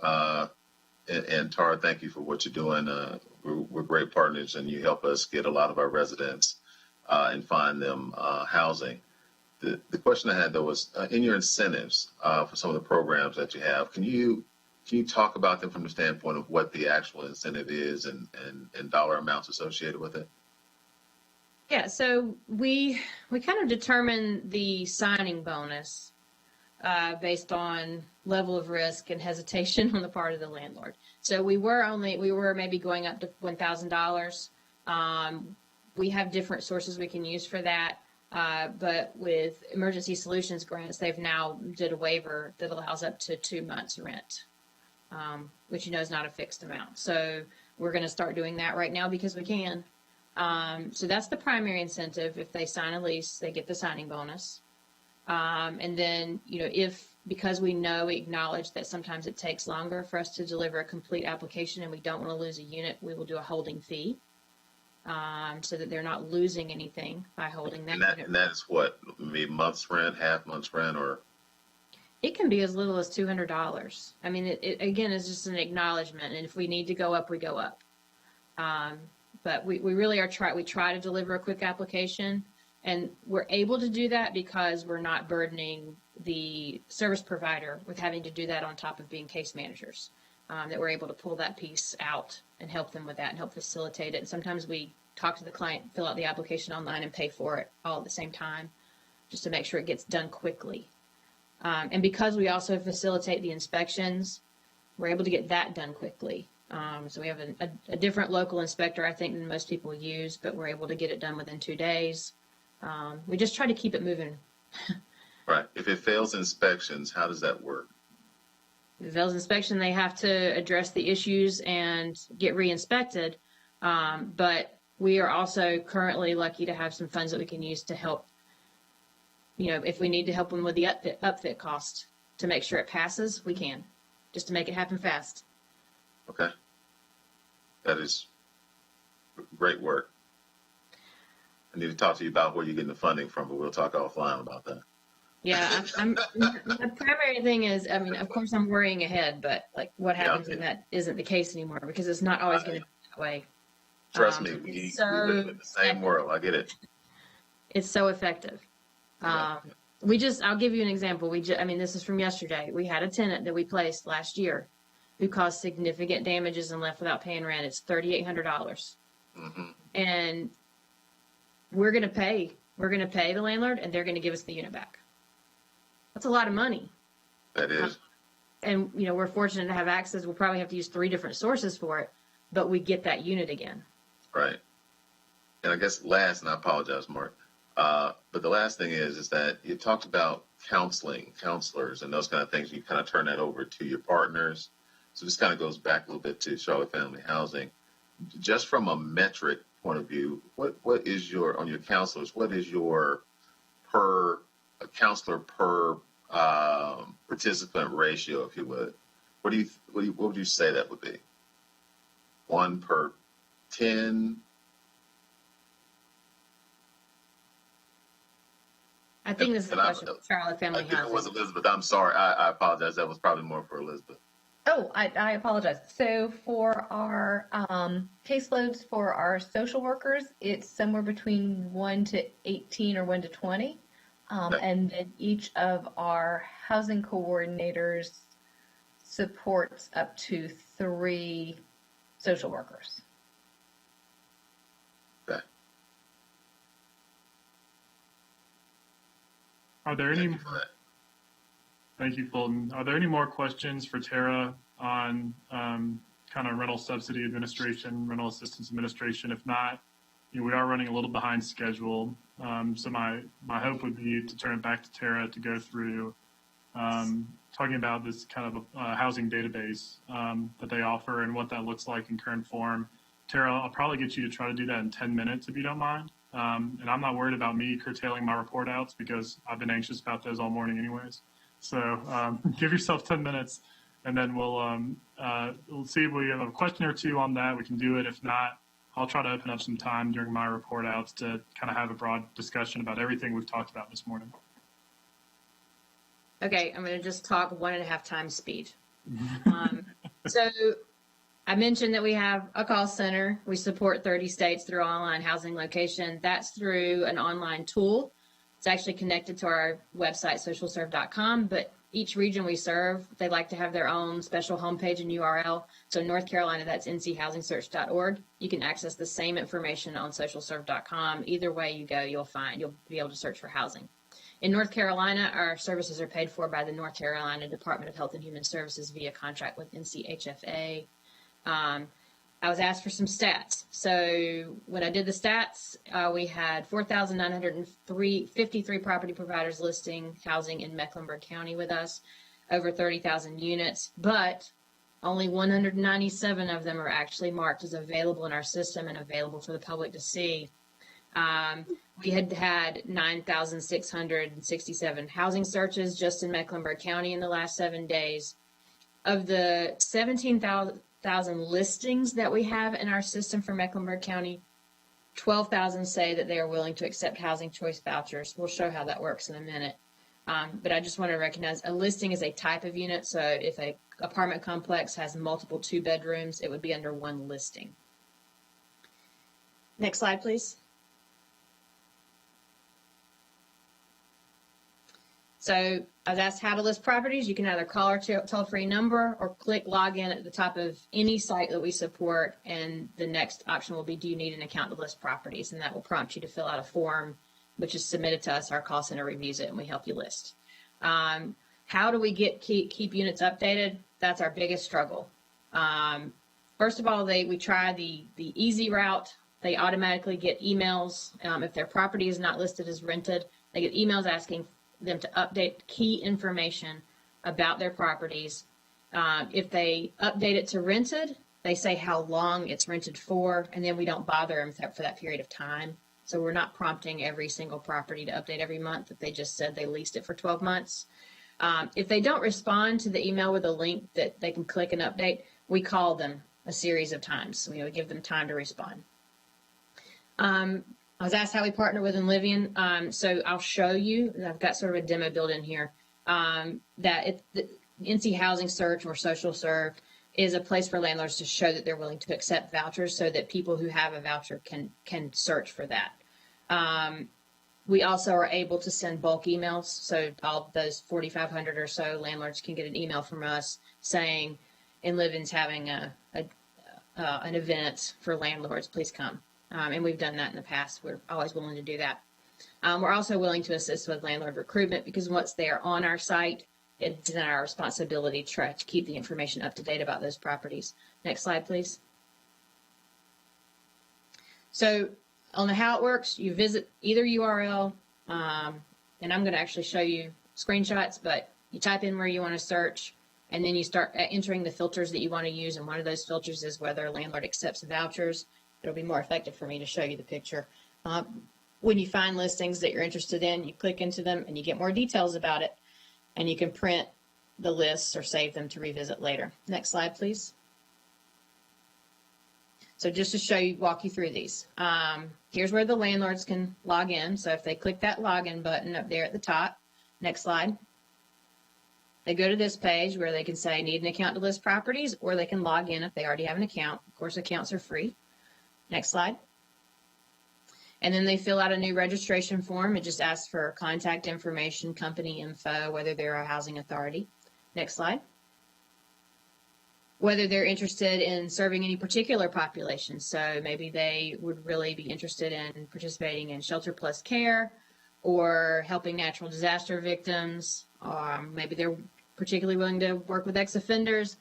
And Tara, thank you for what you're doing. We're great partners, and you help us get a lot of our residents and find them housing. The question I had, though, was in your incentives for some of the programs that you have, can you talk about them from the standpoint of what the actual incentive is and dollar amounts associated with it? Yeah, so we kind of determine the signing bonus based on level of risk and hesitation on the part of the landlord. So we were maybe going up to $1,000. We have different sources we can use for that. But with emergency solutions grants, they've now did a waiver that allows up to 2 months rent, which is not a fixed amount. So we're going to start doing that right now because we can. So that's the primary incentive. If they sign a lease, they get the signing bonus. And then, because we acknowledge that sometimes it takes longer for us to deliver a complete application and we don't want to lose a unit, we will do a holding fee. So that they're not losing anything by holding that. And that is what, maybe month's rent, half month's rent, or? It can be as little as $200. I mean, it again is just an acknowledgement, and if we need to go up, we go up. But we really we try to deliver a quick application, and we're able to do that because we're not burdening the service provider with having to do that on top of being case managers. That we're able to pull that piece out and help them with that and help facilitate it. And sometimes we talk to the client, fill out the application online, and pay for it all at the same time, just to make sure it gets done quickly. And because we also facilitate the inspections, we're able to get that done quickly. So we have a different local inspector, I think, than most people use, but we're able to get it done within 2 days. We just try to keep it moving. Right. If it fails inspections, how does that work? If it fails inspection, they have to address the issues and get re-inspected. But we are also currently lucky to have some funds that we can use to help, if we need to help them with the upfit cost to make sure it passes, we can, just to make it happen fast. Okay. That is Great work. I need to talk to you about where you're getting the funding from, but we'll talk offline about that. Yeah, my primary thing is, I mean, of course I'm worrying ahead, but like what happens when that isn't the case anymore, because it's not always going to be that way. Trust me, we live in the same world. I get it. It's so effective. I'll give you an example. I mean, this is from yesterday. We had a tenant that we placed last year who caused significant damages and left without paying rent. It's $3,800. Mm-hmm. And we're going to pay the landlord, and they're going to give us the unit back. That's a lot of money. That is. And, you know, we're fortunate to have access. We'll probably have to use 3 different sources for it, but we get that unit again. Right. And I guess last, and I apologize, Mark, but the last thing is that you talked about counselors, and those kind of things. You kind of turn that over to your partners. So this kind of goes back a little bit to Charlotte Family Housing. Just from a metric point of view, what is your, on your counselors, what is your counselor per participant ratio, if you would? What would you say that would be? 1 per 10? I think this is a question for Charlotte Family Housing. It was Elizabeth. I'm sorry. I apologize. That was probably more for Elizabeth. Oh, I apologize. So for our caseloads for our social workers, it's somewhere between 1 to 18 or 1 to 20. And then each of our housing coordinators supports up to 3 social workers. Okay. Are there any? Thank you, Fulton. Are there any more questions for Tara on kind of rental subsidy administration, rental assistance administration? If not, you know, we are running a little behind schedule. So my hope would be to turn it back to Tara to go through talking about this kind of housing database that they offer and what that looks like in current form. Tara, I'll probably get you to try to do that in 10 minutes if you don't mind. And I'm not worried about me curtailing my report outs because I've been anxious about those all morning anyways. So give yourself 10 minutes, and then we'll see if we have a question or two on that. We can do it. If not, I'll try to open up some time during my report outs to kind of have a broad discussion about everything we've talked about this morning. Okay, I'm going to just talk 1.5 times speed. So I mentioned that we have a call center. We support 30 states through online housing location. That's through an online tool. It's actually connected to our website, socialserve.com, but each region we serve, they like to have their own special homepage and URL. So North Carolina, that's nchousingsearch.org. You can access the same information on socialserve.com. Either way you go, you'll be able to search for housing. In North Carolina, our services are paid for by the North Carolina Department of Health and Human Services via contract with NCHFA. I was asked for some stats. So when I did the stats, we had 4,953 property providers listing housing in Mecklenburg County with us, over 30,000 units, but only 197 of them are actually marked as available in our system and available for the public to see. We had 9,667 housing searches just in Mecklenburg County in the last 7 days. Of the 17,000 listings that we have in our system for Mecklenburg County, 12,000 say that they are willing to accept housing choice vouchers. We'll show how that works in a minute. But I just want to recognize a listing is a type of unit. So if an apartment complex has multiple 2 bedrooms, it would be under one listing. Next slide, please. So I was asked how to list properties. You can either call our toll-free number or click login at the top of any site that we support. And the next option will be, do you need an account to list properties? And that will prompt you to fill out a form, which is submitted to us. Our call center reviews it and we help you list. How do we keep units updated? That's our biggest struggle. First of all, we try the easy route. They automatically get emails. If their property is not listed as rented, they get emails asking them to update key information about their properties. If they update it to rented, they say how long it's rented for, and then we don't bother them for that period of time. So we're not prompting every single property to update every month if they just said they leased it for 12 months. If they don't respond to the email with a link that they can click and update, we call them a series of times. We give them time to respond. I was asked how we partner with Enlivian. So I'll show you. I've got sort of a demo built in here. The NC Housing Search or Social Serve is a place for landlords to show that they're willing to accept vouchers, so that people who have a voucher can search for that. We also are able to send bulk emails, so all those 4,500 or so landlords can get an email from us saying Enlivian's having an event for landlords, please come. And we've done that in the past. We're always willing to do that. We're also willing to assist with landlord recruitment, because once they are on our site, it's then our responsibility to try to keep the information up to date about those properties. Next slide, please. So on how it works, you visit either URL, and I'm going to actually show you screenshots, but you type in where you want to search, and then you start entering the filters that you want to use, and one of those filters is whether a landlord accepts vouchers. It'll be more effective for me to show you the picture. When you find listings that you're interested in, you click into them and you get more details about it, and you can print the lists or save them to revisit later. Next slide, please. So just to show you, walk you through these. Here's where the landlords can log in. So if they click that login button up there at the top, next slide, they go to this page where they can say need an account to list properties, or they can log in if they already have an account. Of course, accounts are free. Next slide. And then they fill out a new registration form. It just asks for contact information, company info, whether they're a housing authority. Next slide. Whether they're interested in serving any particular population. So maybe they would really be interested in participating in shelter plus care, or helping natural disaster victims. Maybe they're particularly willing to work with ex-offenders.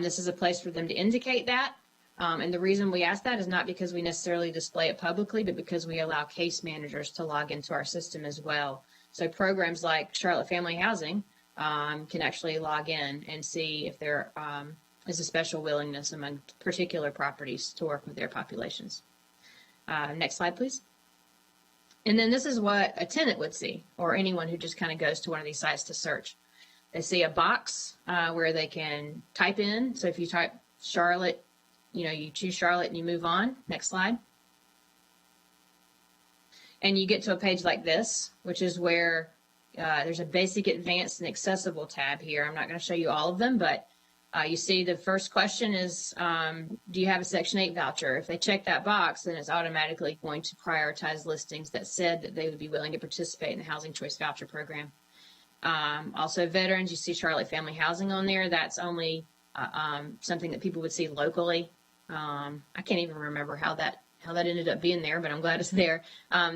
This is a place for them to indicate that. And the reason we ask that is not because we necessarily display it publicly, but because we allow case managers to log into our system as well. So programs like Charlotte Family Housing can actually log in and see if there is a special willingness among particular properties to work with their populations. Next slide, please. And then this is what a tenant would see, or anyone who just kind of goes to one of these sites to search. They see a box where they can type in. So if you type Charlotte, you choose Charlotte and you move on. Next slide. And you get to a page like this, which is where there's a basic, advanced, and accessible tab here. I'm not going to show you all of them, but you see the first question is, do you have a Section 8 voucher? If they check that box, then it's automatically going to prioritize listings that said that they would be willing to participate in the Housing Choice Voucher Program. Also, veterans, you see Charlotte Family Housing on there. That's only something that people would see locally. I can't even remember how that ended up being there, but I'm glad it's there.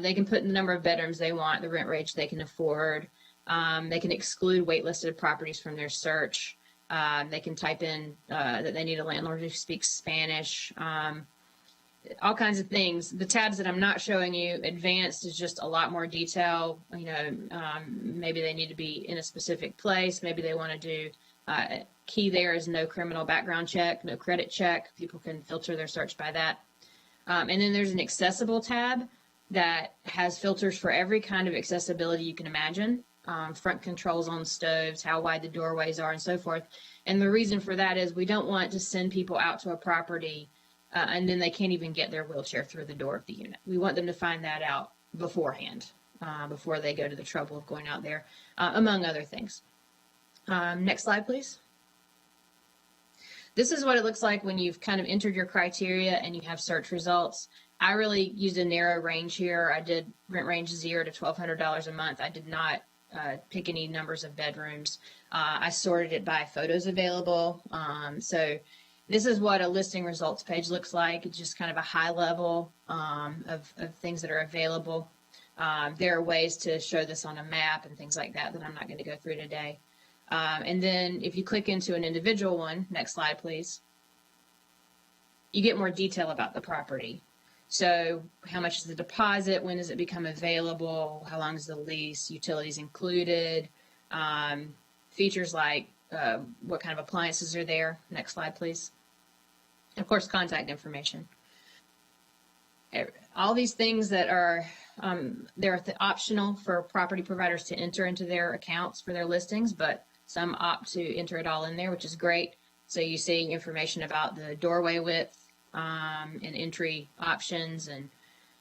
They can put in the number of bedrooms they want, the rent range they can afford. They can exclude waitlisted properties from their search. They can type in that they need a landlord who speaks Spanish. All kinds of things. The tabs that I'm not showing you, advanced, is just a lot more detail. Maybe they need to be in a specific place. Maybe they want to do key there is no criminal background check, no credit check. People can filter their search by that. And then there's an accessible tab that has filters for every kind of accessibility you can imagine. Front controls on stoves, how wide the doorways are, and so forth. And the reason for that is we don't want to send people out to a property and then they can't even get their wheelchair through the door of the unit. We want them to find that out beforehand, before they go to the trouble of going out there, among other things. Next slide, please. This is what it looks like when you've kind of entered your criteria and you have search results. I really used a narrow range here. I did rent range $0 to $1,200 a month. I did not pick any numbers of bedrooms. I sorted it by photos available. So this is what a listing results page looks like. It's just kind of a high level of things that are available. There are ways to show this on a map and things like that I'm not going to go through today. And then if you click into an individual one, next slide, please, you get more detail about the property. So how much is the deposit? When does it become available? How long is the lease? Utilities included. Features like what kind of appliances are there. Next slide, please. Of course, contact information. All these things that are they're optional for property providers to enter into their accounts for their listings, but some opt to enter it all in there, which is great. So you see information about the doorway width and entry options and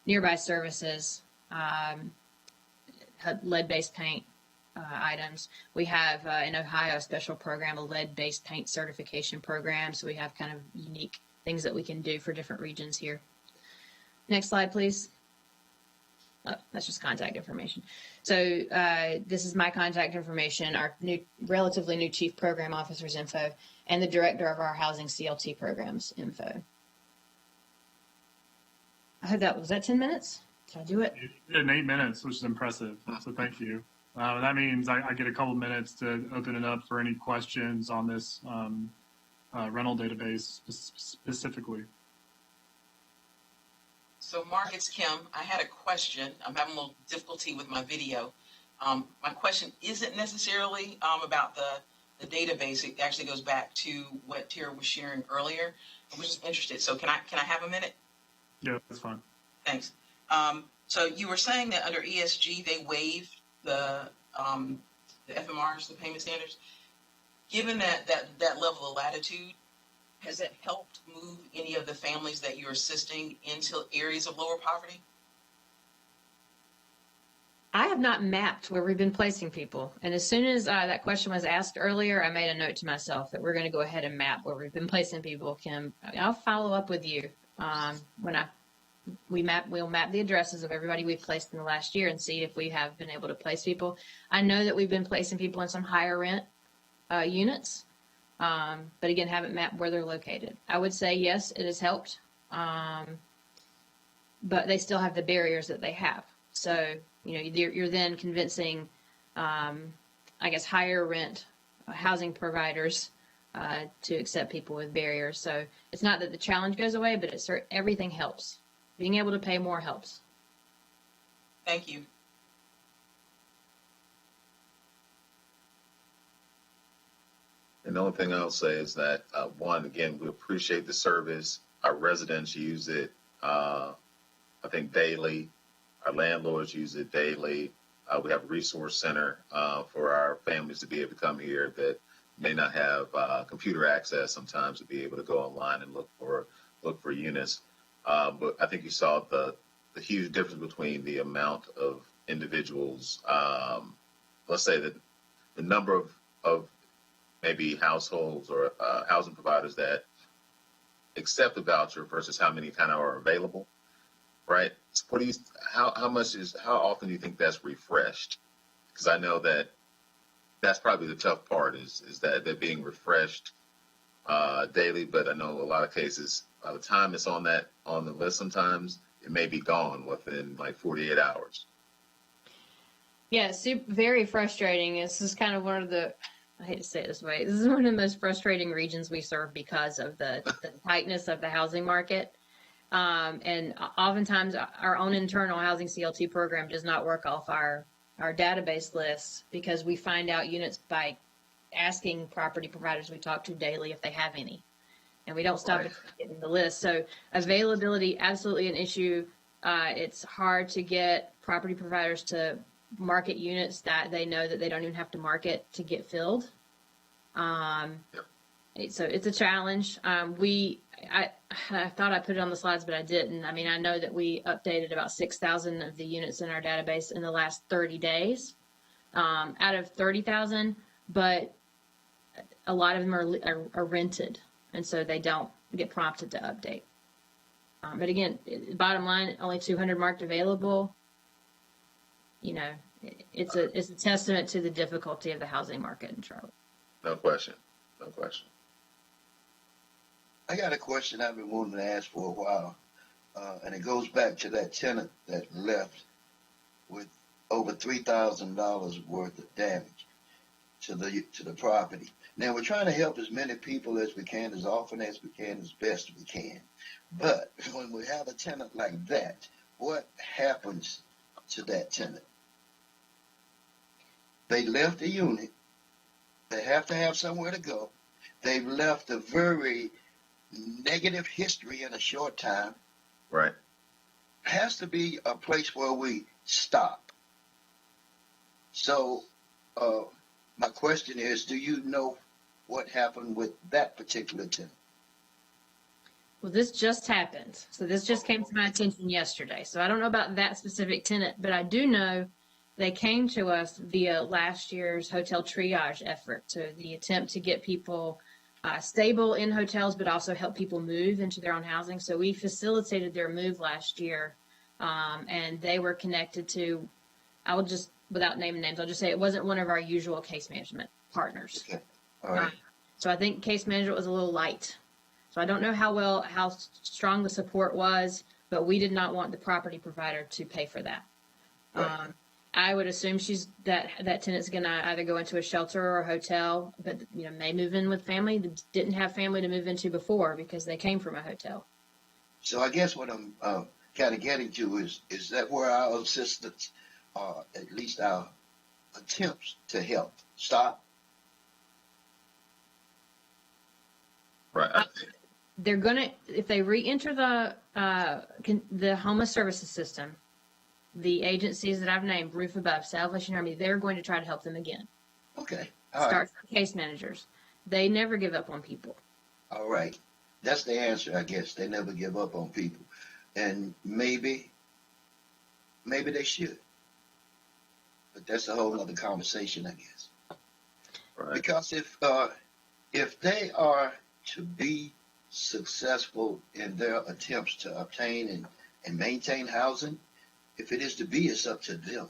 nearby services, lead-based paint items. We have in Ohio a special program, a lead-based paint certification program. So we have kind of unique things that we can do for different regions here. Next slide, please. Oh, that's just contact information. So this is my contact information, our relatively new chief program officer's info, and the director of our housing CLT programs info. I hope was that 10 minutes? Did I do it? You did in 8 minutes, which is impressive. So thank you. That means I get a couple minutes to open it up for any questions on this rental database specifically. So Mark, it's Kim. I had a question. I'm having a little difficulty with my video. My question isn't necessarily about the database. It actually goes back to what Tara was sharing earlier. I was just interested. So can I have a minute? Yeah, that's fine. Thanks. So you were saying that under ESG they waived the FMRs, the payment standards. Given that level of latitude, has it helped move any of the families that you're assisting into areas of lower poverty? I have not mapped where we've been placing people. And as soon as that question was asked earlier, I made a note to myself that we're going to go ahead and map where we've been placing people. Kim, I'll follow up with you when we'll map the addresses of everybody we've placed in the last year and see if we have been able to place people. I know that we've been placing people in some higher rent units, but again, haven't mapped where they're located. I would say yes, it has helped, but they still have the barriers that they have. So you're then convincing, I guess, higher rent housing providers to accept people with barriers. So it's not that the challenge goes away, but everything helps. Being able to pay more helps. Thank you. And the only thing I'll say is that, one, again, we appreciate the service. Our residents use it, I think, daily. Our landlords use it daily. We have a resource center for our families to be able to come here that may not have computer access sometimes, to be able to go online and look for units. But I think you saw the huge difference between the amount of individuals, let's say that the number of maybe households or housing providers that accept a voucher versus how many kind of are available, right? So how often do you think that's refreshed? Because I know that's probably the tough part is that they're being refreshed daily, but I know a lot of cases, by the time it's on the list, sometimes it may be gone within like 48 hours. Yeah, very frustrating. This is kind of one of the, I hate to say it this way, this is one of the most frustrating regions we serve because of the tightness of the housing market. And oftentimes our own internal housing CLT program does not work off our database lists because we find out units by asking property providers we talk to daily if they have any. And we don't stop at getting the list. So availability, absolutely an issue. It's hard to get property providers to market units that they know that they don't even have to market to get filled. So it's a challenge. I thought I put it on the slides, but I didn't. I mean, I know that we updated about 6,000 of the units in our database in the last 30 days out of 30,000, but a lot of them are rented. And so they don't get prompted to update. But again, bottom line, only 200 marked available. It's a testament to the difficulty of the housing market in Charlotte. No question. I got a question I've been wanting to ask for a while, and it goes back to that tenant that left with over $3,000 worth of damage to the property. Now, we're trying to help as many people as we can, as often as we can, as best we can. But when we have a tenant like that, what happens to that tenant? They left the unit. They have to have somewhere to go. They've left a very negative history in a short time. Right. Has to be a place where we stop. So, my question is, do you know what happened with that particular tenant? Well, this just happened. So this just came to my attention yesterday. So I don't know about that specific tenant, but I do know they came to us via last year's hotel triage effort. So the attempt to get people stable in hotels, but also help people move into their own housing. So we facilitated their move last year, and they were connected to, I will just, without naming names, I'll just say it wasn't one of our usual case management partners. Okay. All right. So I think case management was a little light. So I don't know how strong the support was, but we did not want the property provider to pay for that. Right. I would assume that tenant's going to either go into a shelter or a hotel, but may move in with family that didn't have family to move into before because they came from a hotel. So I guess what I'm kind of getting to is that where our assistance, at least our attempts to help, stop? Right. They're gonna, if they re-enter the homeless services system, the agencies that I've named, Roof Above, Salvation Army, they're going to try to help them again. Okay. All right. Start with case managers. They never give up on people. All right. That's the answer, I guess. They never give up on people. And maybe they should. But that's a whole other conversation, I guess. Right. Because if they are to be successful in their attempts to obtain and maintain housing, if it is to be, it's up to them.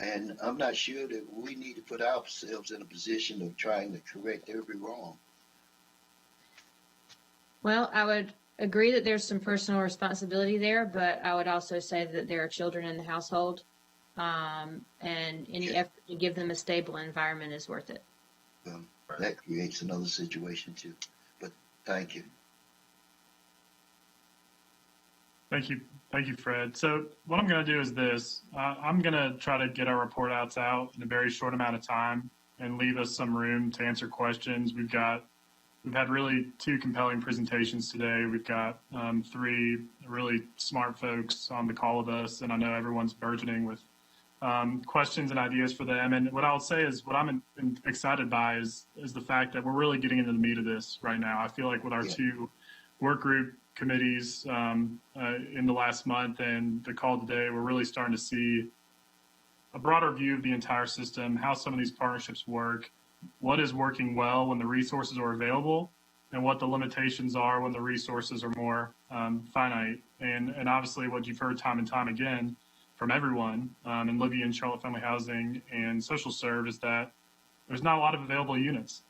And I'm not sure that we need to put ourselves in a position of trying to correct every wrong. Well, I would agree that there's some personal responsibility there, but I would also say that there are children in the household, and any effort to give them a stable environment is worth it. That creates another situation too. But thank you. Thank you, Fred. So what I'm going to do is this. I'm going to try to get our report outs out in a very short amount of time and leave us some room to answer questions. We've had really two compelling presentations today. We've got three really smart folks on the call with us, and I know everyone's burgeoning with questions and ideas for them. And what I'll say is what I'm excited by is the fact that we're really getting into the meat of this right now. I feel like with our two work group committees in the last month and the call today, we're really starting to see a broader view of the entire system, how some of these partnerships work, what is working well when the resources are available, and what the limitations are when the resources are more finite. And obviously what you've heard time and time again from everyone in Libya and Charlotte Family Housing and Social Serve is that there's not a lot of available units.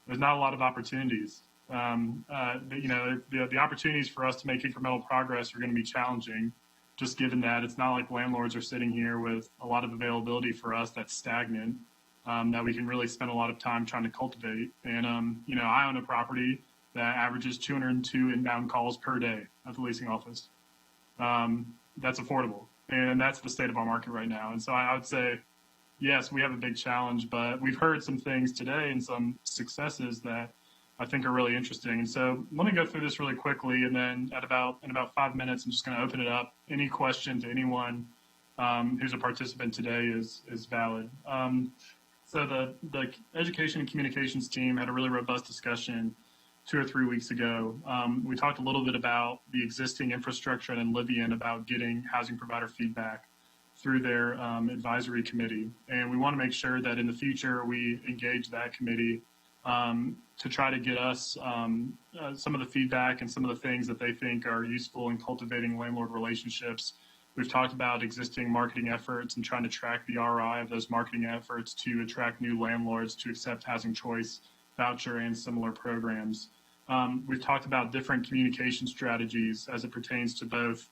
There's not a lot of opportunities. The opportunities for us to make incremental progress are going to be challenging, just given that it's not like landlords are sitting here with a lot of availability for us that's stagnant, that we can really spend a lot of time trying to cultivate. And, I own a property that averages 202 inbound calls per day at the leasing office. That's affordable. And that's the state of our market right now. And so I would say, yes, we have a big challenge, but we've heard some things today and some successes that I think are really interesting. And so let me go through this really quickly, and then in about 5 minutes, I'm just going to open it up. Any question to anyone who's a participant today is valid. So the education and communications team had a really robust discussion 2 or 3 weeks ago. We talked a little bit about the existing infrastructure and Libya and about getting housing provider feedback through their advisory committee. And we want to make sure that in the future we engage that committee to try to get us some of the feedback and some of the things that they think are useful in cultivating landlord relationships. We've talked about existing marketing efforts and trying to track the ROI of those marketing efforts to attract new landlords to accept housing choice, voucher, and similar programs. We've talked about different communication strategies as it pertains to both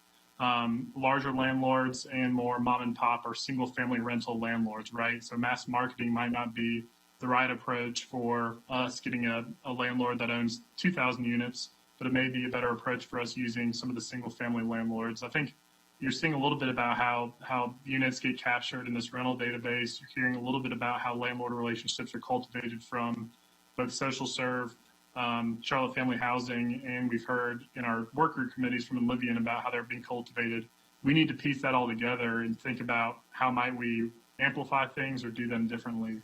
larger landlords and more mom and pop or single family rental landlords, right? So mass marketing might not be the right approach for us getting a landlord that owns 2,000 units, but it may be a better approach for us using some of the single family landlords. I think you're seeing a little bit about how units get captured in this rental database. You're hearing a little bit about how landlord relationships are cultivated from both Social Serve, Charlotte Family Housing, and we've heard in our work group committees from the Libyan about how they're being cultivated. We need to piece that all together and think about how might we amplify things or do them differently.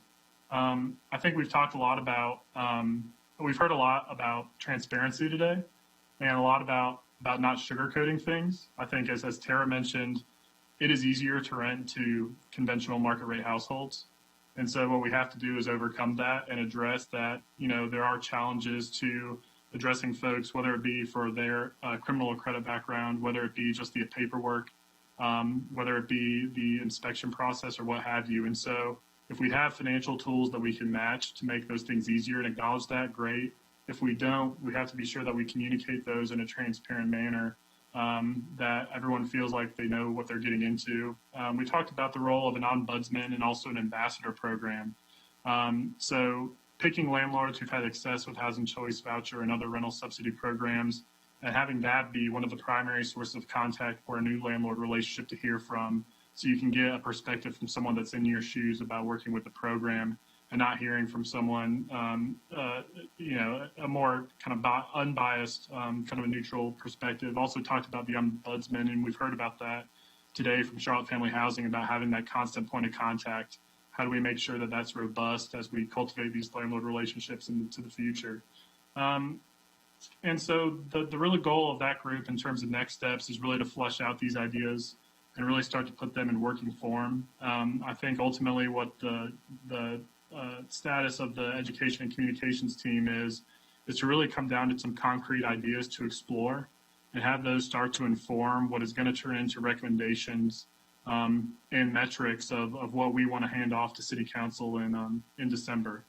I think we've talked a lot about, we've heard a lot about transparency today. and a lot about not sugarcoating things. I think, as Tara mentioned, it is easier to rent to conventional market rate households. And so what we have to do is overcome that and address that, there are challenges to addressing folks, whether it be for their criminal or credit background, whether it be just the paperwork, whether it be the inspection process or what have you. And so if we have financial tools that we can match to make those things easier and acknowledge that, great. If we don't, we have to be sure that we communicate those in a transparent manner, that everyone feels like they know what they're getting into. We talked about the role of an ombudsman and also an ambassador program. So picking landlords who've had success with housing choice voucher and other rental subsidy programs, and having that be one of the primary sources of contact for a new landlord relationship to hear from, so you can get a perspective from someone that's in your shoes about working with the program, and not hearing from someone, a more kind of unbiased, kind of a neutral perspective. Also talked about the ombudsman, and we've heard about that today from Charlotte Family Housing about having that constant point of contact. How do we make sure that that's robust as we cultivate these landlord relationships into the future? And so the real goal of that group in terms of next steps is really to flesh out these ideas and really start to put them in working form. I think ultimately what the status of the education and communications team is to really come down to some concrete ideas to explore and have those start to inform what is going to turn into recommendations and metrics of what we want to hand off to City Council in December.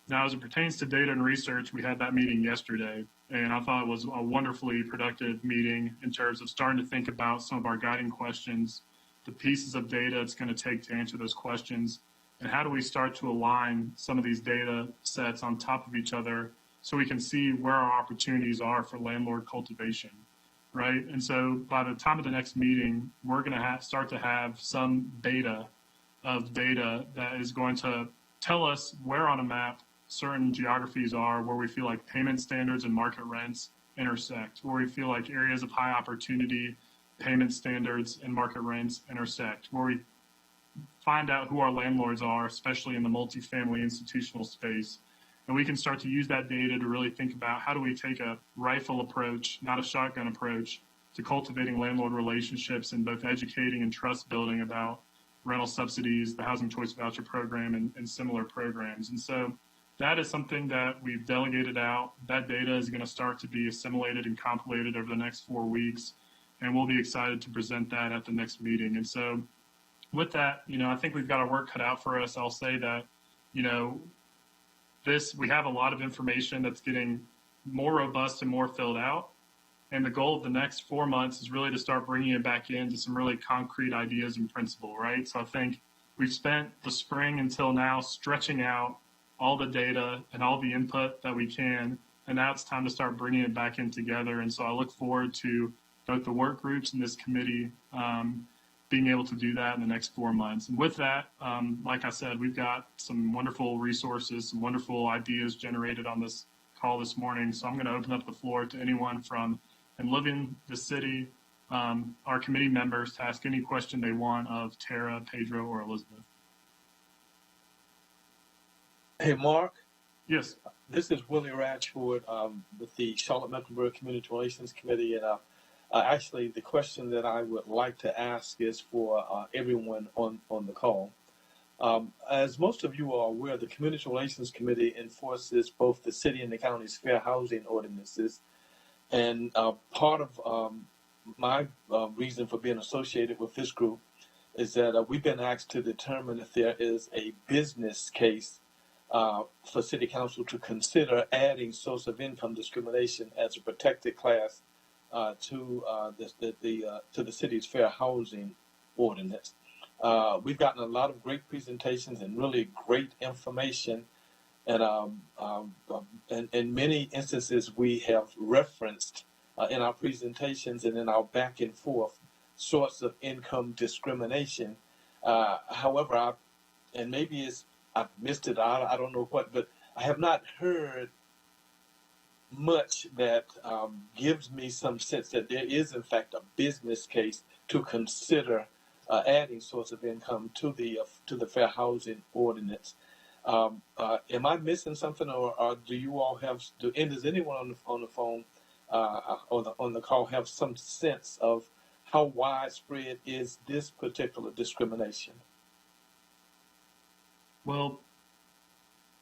Now, as it pertains to data and research, we had that meeting yesterday, and I thought it was a wonderfully productive meeting in terms of starting to think about some of our guiding questions, the pieces of data it's going to take to answer those questions, and how do we start to align some of these data sets on top of each other so we can see where our opportunities are for landlord cultivation, right? And so by the time of the next meeting, we're going to start to have some beta of data that is going to tell us where on a map certain geographies are, where we feel like payment standards and market rents intersect, where we feel like areas of high opportunity, payment standards and market rents intersect, where we find out who our landlords are, especially in the multifamily institutional space. And we can start to use that data to really think about how do we take a rifle approach, not a shotgun approach, to cultivating landlord relationships and both educating and trust building about rental subsidies, the housing choice voucher program, and similar programs. And so that is something that we've delegated out. That data is going to start to be assimilated and compilated over the next 4 weeks, and we'll be excited to present that at the next meeting. And so with that, I think we've got our work cut out for us. I'll say that, we have a lot of information that's getting more robust and more filled out. And the goal of the next 4 months is really to start bringing it back into some really concrete ideas and principle, right? So I think we've spent the spring until now stretching out all the data and all the input that we can, and now it's time to start bringing it back in together. And so I look forward to both the work groups and this committee being able to do that in the next 4 months. And with that, like I said, we've got some wonderful resources, some wonderful ideas generated on this call this morning. So I'm going to open up the floor to anyone from and living the city, our committee members, to ask any question they want of Tara, Pedro, or Elizabeth. Hey, Mark. Yes. This is Willie Ratchford with the Charlotte Mecklenburg Community Relations Committee. And actually, the question that I would like to ask is for everyone on the call. As most of you are aware, the Community Relations Committee enforces both the city and the county's fair housing ordinances. And part of my reason for being associated with this group is that we've been asked to determine if there is a business case for City Council to consider adding source of income discrimination as a protected class to the city's fair housing ordinance. We've gotten a lot of great presentations and really great information, and in many instances we have referenced in our presentations and in our back and forth source of income discrimination. However, and maybe I've missed it, I don't know what, but I have not heard much that gives me some sense that there is, in fact, a business case to consider adding source of income to the fair housing ordinance. Am I missing something, or do you all have? And does anyone on the phone on the call have some sense of how widespread is this particular discrimination? Well,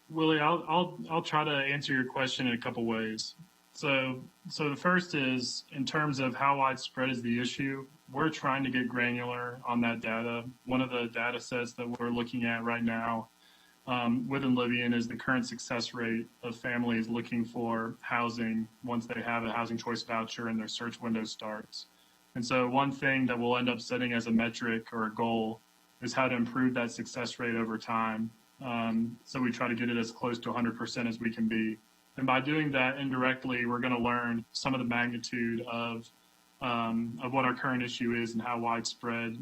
Willie, I'll try to answer your question in a couple ways. So the first is in terms of how widespread is the issue. We're trying to get granular on that data. One of the data sets that we're looking at right now within Livian is the current success rate of families looking for housing once they have a housing choice voucher and their search window starts. And so one thing that we'll end up setting as a metric or a goal is how to improve that success rate over time. So we try to get it as close to 100% as we can be. And by doing that indirectly, we're going to learn some of the magnitude of what our current issue is and how widespread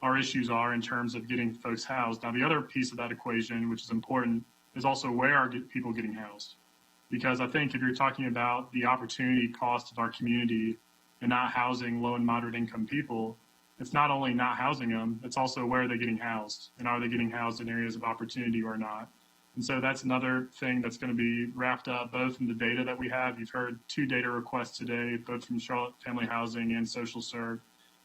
our issues are in terms of getting folks housed. Now, the other piece of that equation, which is important, is also where are people getting housed? Because I think if you're talking about the opportunity cost of our community and not housing low and moderate income people, it's not only not housing them, it's also where are they getting housed? And are they getting housed in areas of opportunity or not? And so that's another thing that's going to be wrapped up both in the data that we have. You've heard 2 data requests today, both from Charlotte Family Housing and Social Serve.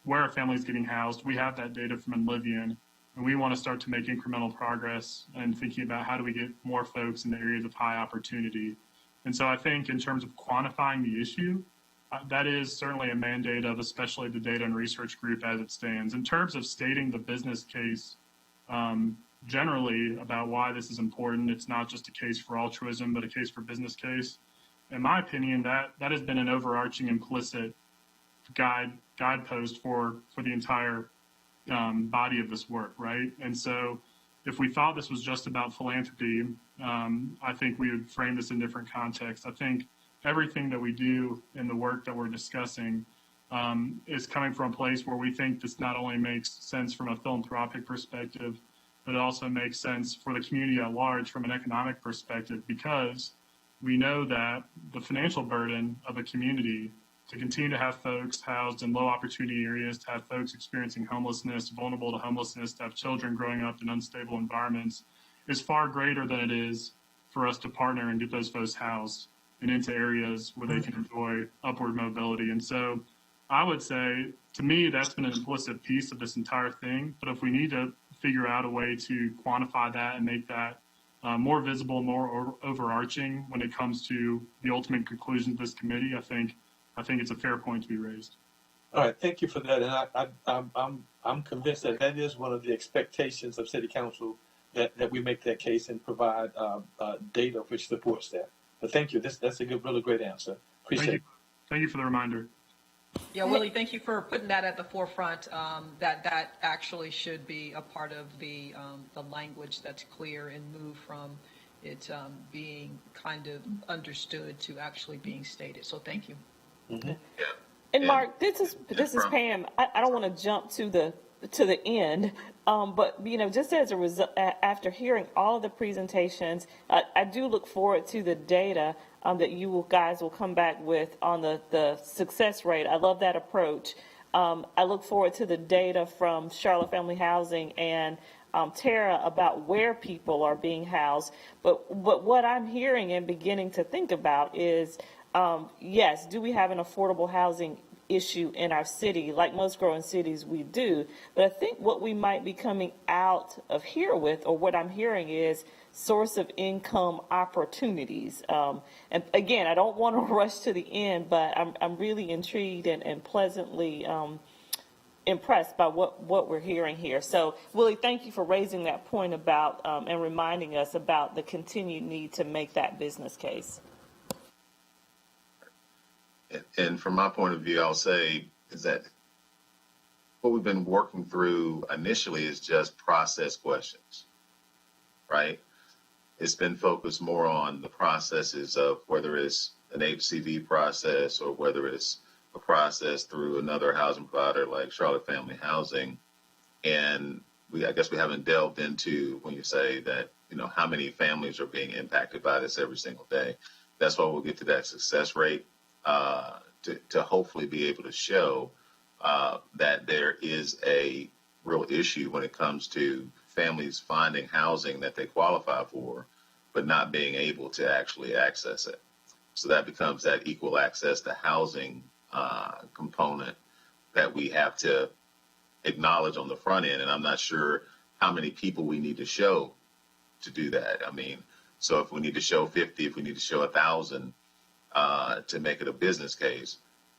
Where are families getting housed? We have that data from Enlivian, and we want to start to make incremental progress and thinking about how do we get more folks in the areas of high opportunity. And so I think in terms of quantifying the issue, that is certainly a mandate of especially the data and research group as it stands. In terms of stating the business case generally about why this is important, it's not just a case for altruism, but a case for business case. In my opinion, that has been an overarching implicit guidepost for the entire body of this work, right? And so if we thought this was just about philanthropy, I think we would frame this in different contexts. I think everything that we do in the work that we're discussing is coming from a place where we think this not only makes sense from a philanthropic perspective, but it also makes sense for the community at large from an economic perspective, because we know that the financial burden of a community to continue to have folks housed in low opportunity areas, to have folks experiencing homelessness, vulnerable to homelessness, to have children growing up in unstable environments is far greater than it is for us to partner and get those folks housed and into areas where they can enjoy upward mobility. And so I would say, to me, that's been an implicit piece of this entire thing. But if we need to figure out a way to quantify that and make that more visible, more overarching when it comes to the ultimate conclusion of this committee, I think it's a fair point to be raised. All right, thank you for that. And I'm convinced that that is one of the expectations of City Council, that we make that case and provide data which supports that. But thank you. That's a really great answer. Appreciate it. Thank you for the reminder. Yeah, Willie, thank you for putting that at the forefront. That actually should be a part of the language that's clear and move from it being kind of understood to actually being stated. So thank you. Mm-hmm. And Mark, this is Pam. I don't want to jump to the end, but just as a result, after hearing all of the presentations, I do look forward to the data that you guys will come back with on the success rate. I love that approach. I look forward to the data from Charlotte Family Housing and Tara about where people are being housed. But what I'm hearing and beginning to think about is, yes, do we have an affordable housing issue in our city? Like most growing cities, we do. But I think what we might be coming out of here with, or what I'm hearing, is source of income opportunities. And again, I don't want to rush to the end, but I'm really intrigued and pleasantly impressed by what we're hearing here. So, Willie, thank you for raising that point about and reminding us about the continued need to make that business case. And from my point of view, I'll say is that what we've been working through initially is just process questions, right? It's been focused more on the processes of whether it's an HCV process or whether it's a process through another housing provider like Charlotte Family Housing. And I guess we haven't delved into when you say that, how many families are being impacted by this every single day. That's why we'll get to that success rate to hopefully be able to show that there is a real issue when it comes to families finding housing that they qualify for, but not being able to actually access it. So that becomes that equal access to housing component that we have to acknowledge on the front end. And I'm not sure how many people we need to show to do that. I mean, so if we need to show 50, if we need to show 1,000 to make it a business case.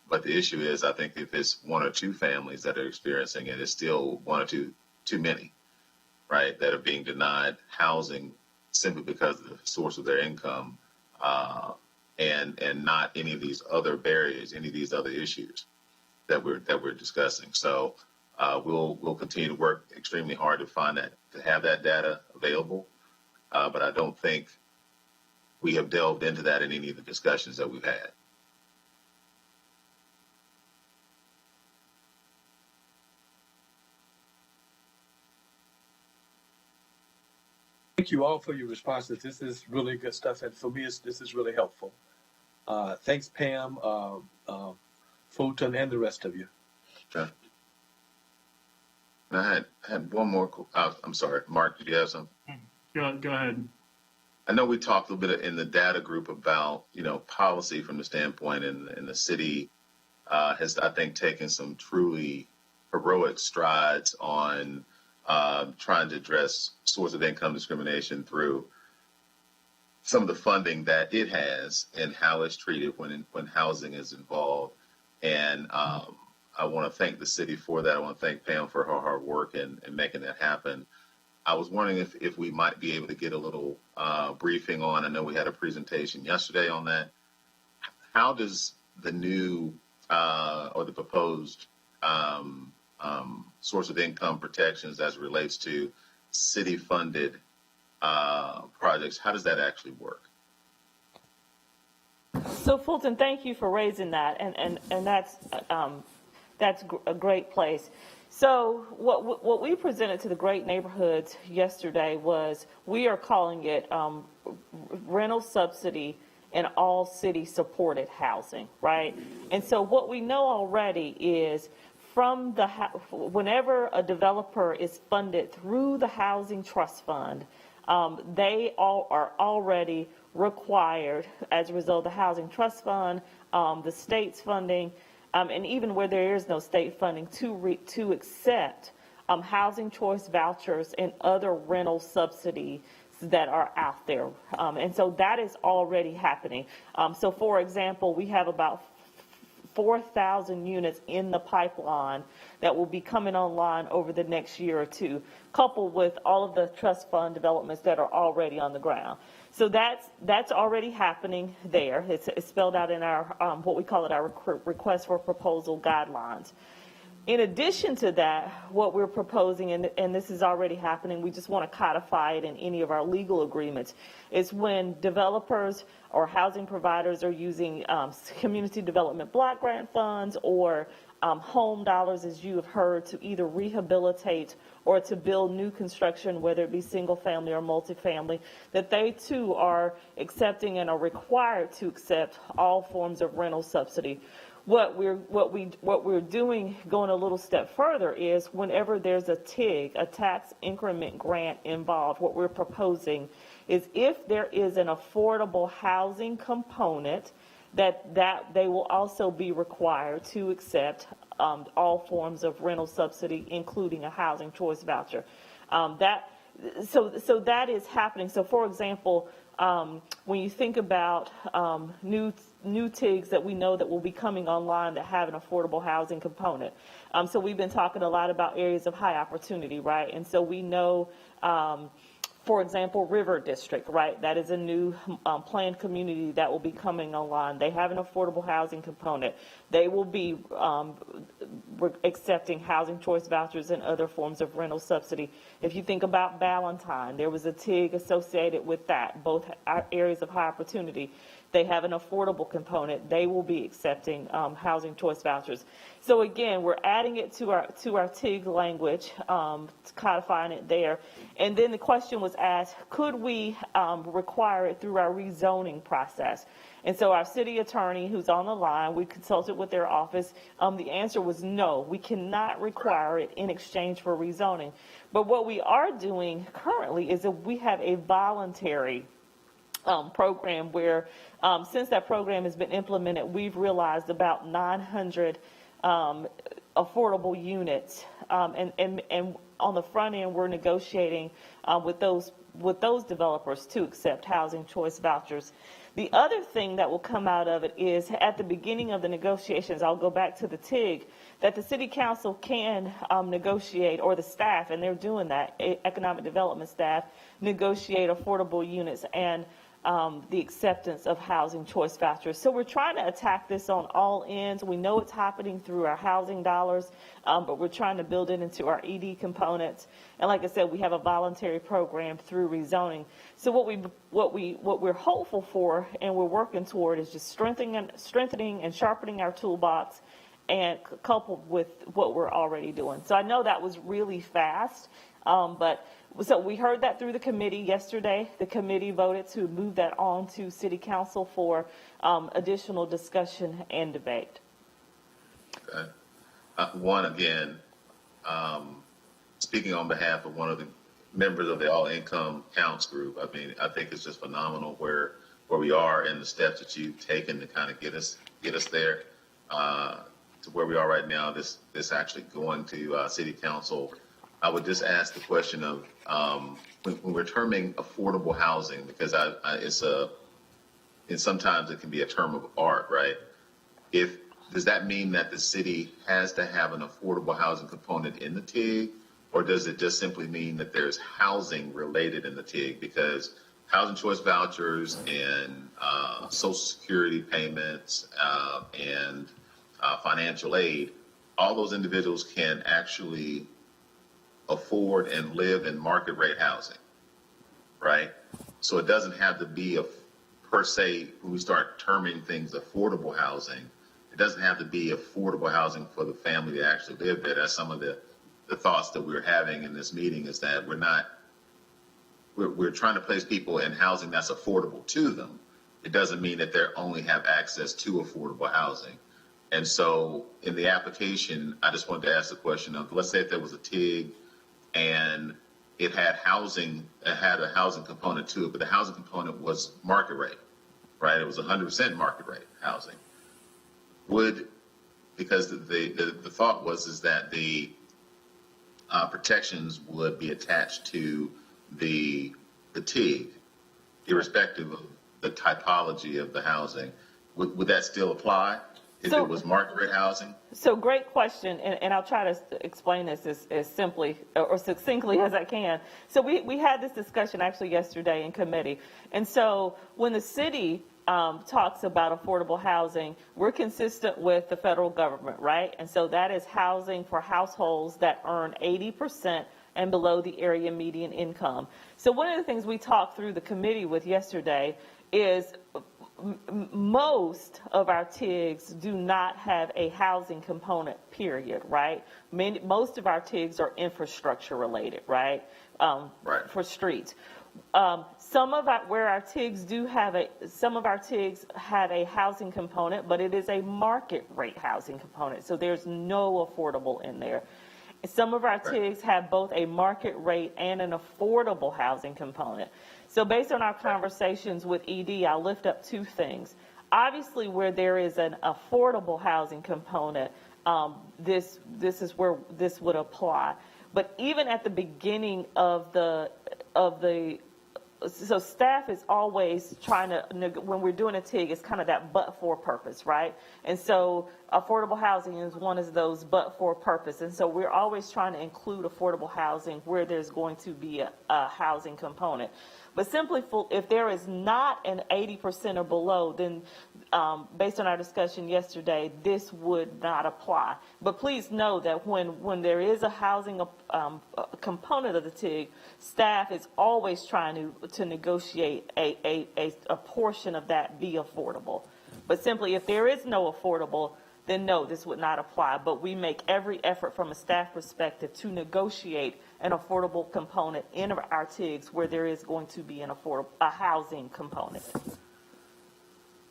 But the issue is, I think if it's one or two families that are experiencing it, it's still one or two too many, right, that are being denied housing simply because of the source of their income, and not any of these other barriers, any of these other issues that we're discussing. So we'll continue to work extremely hard to find that, to have that data available. But I don't think we have delved into that in any of the discussions that we've had. Thank you all for your responses. This is really good stuff, and for me, this is really helpful. Thanks, Pam, Fulton, and the rest of you. Okay. I had one more. I'm sorry, Mark, did you have something? Go ahead. I know we talked a little bit in the data group about, policy from the standpoint, and the city has, I think, taken some truly heroic strides on trying to address source of income discrimination through some of the funding that it has and how it's treated when housing is involved. And I want to thank the city for that. I want to thank Pam for her hard work in making that happen. I was wondering if we might be able to get a little briefing on, I know we had a presentation yesterday on that. How does the new or the proposed source of income protections as it relates to city-funded projects, how does that actually work? So Fulton, thank you for raising that, and that's a great place. So what we presented to the great neighborhoods yesterday was, we are calling it rental subsidy and all city supported housing, right? And so what we know already is, from whenever a developer is funded through the Housing Trust Fund, they all are already required, as a result of the Housing Trust Fund, the state's funding, and even where there is no state funding, to accept housing choice vouchers and other rental subsidies that are out there. And so that is already happening. So for example, we have about 4,000 units in the pipeline that will be coming online over the next year or two, coupled with all of the trust fund developments that are already on the ground. So that's already happening there. It's spelled out in our what we call it, our request for proposal guidelines. In addition to that, what we're proposing, and this is already happening, we just want to codify it in any of our legal agreements, is when developers or housing providers are using community development block grant funds or home dollars, as you have heard, to either rehabilitate or to build new construction, whether it be single family or multifamily, that they too are accepting and are required to accept all forms of rental subsidy. What we're doing, going a little step further, is whenever there's a TIG, a tax increment grant involved, what we're proposing is, if there is an affordable housing component, that they will also be required to accept all forms of rental subsidy, including a housing choice voucher. So that is happening. So for example, when you think about new TIGs that we know that will be coming online that have an affordable housing component. So we've been talking a lot about areas of high opportunity, right? And so we know, for example, River District, right? That is a new planned community that will be coming online. They have an affordable housing component. They will be accepting housing choice vouchers and other forms of rental subsidy. If you think about Ballantyne, there was a TIG associated with that, both areas of high opportunity. They have an affordable component. They will be accepting housing choice vouchers. So again, we're adding it to our TIG language, codifying it there. And then the question was asked, could we require it through our rezoning process? And so our city attorney, who's on the line, we consulted with their office. The answer was no, we cannot require it in exchange for rezoning. But what we are doing currently is that we have a voluntary program where since that program has been implemented, we've realized about 900 affordable units. And on the front end, we're negotiating with those developers to accept housing choice vouchers. The other thing that will come out of it is at the beginning of the negotiations, I'll go back to the TIG, that the city council can negotiate, or the staff, and they're doing that, economic development staff, negotiate affordable units and the acceptance of housing choice vouchers. So we're trying to attack this on all ends. We know it's happening through our housing dollars, but we're trying to build it into our ED components. And like I said, we have a voluntary program through rezoning. So what we're hopeful for and we're working toward is just strengthening and sharpening our toolbox, and coupled with what we're already doing. So I know that was really fast, but so we heard that through the committee yesterday. The committee voted to move that on to city council for additional discussion and debate. Okay. One, again, speaking on behalf of one of the members of the All Income Counts group, I mean, I think it's just phenomenal where we are and the steps that you've taken to kind of get us there to where we are right now. This actually going to city council. I would just ask the question of when we're terming affordable housing, because and sometimes it can be a term of art, right? Does that mean that the city has to have an affordable housing component in the TIG, or does it just simply mean that there's housing related in the TIG? Because housing choice vouchers and Social Security payments and financial aid, all those individuals can actually afford and live in market rate housing, right? So it doesn't have to be per se, when we start terming things affordable housing, it doesn't have to be affordable housing for the family to actually live there. That's some of the thoughts that we're having in this meeting, is that we're trying to place people in housing that's affordable to them. It doesn't mean that they only have access to affordable housing. And so in the application, I just wanted to ask the question of, let's say if there was a TIG and it had a housing component to it, but the housing component was market rate, right? It was 100% market rate housing. Because the thought is that the protections would be attached to the TIG, irrespective of the typology of the housing. Would that still apply if it was market rate housing? So great question, and I'll try to explain this as simply or succinctly as I can. So we had this discussion actually yesterday in committee. And so when the city talks about affordable housing, we're consistent with the federal government, right? And so that is housing for households that earn 80% and below the area median income. So one of the things we talked through the committee with yesterday is most of our TIGs do not have a housing component, period, right? Most of our TIGs are infrastructure related, right? For streets. Some of our TIGs have a housing component, but it is a market rate housing component. So there's no affordable in there. Some of our TIGs have both a market rate and an affordable housing component. So based on our conversations with ED, I'll lift up two things. Obviously, where there is an affordable housing component, this is where this would apply. But even at the beginning of so staff is always trying to, when we're doing a TIG, it's kind of that but-for purpose, right? And so affordable housing is one of those but-for purpose. And so we're always trying to include affordable housing where there's going to be a housing component. But simply, if there is not an 80% or below, then based on our discussion yesterday, this would not apply. But please know that when there is a housing component of the TIG, staff is always trying to negotiate a portion of that be affordable. But simply, if there is no affordable, then no, this would not apply. But we make every effort from a staff perspective to negotiate an affordable component in our TIGs where there is going to be a housing component.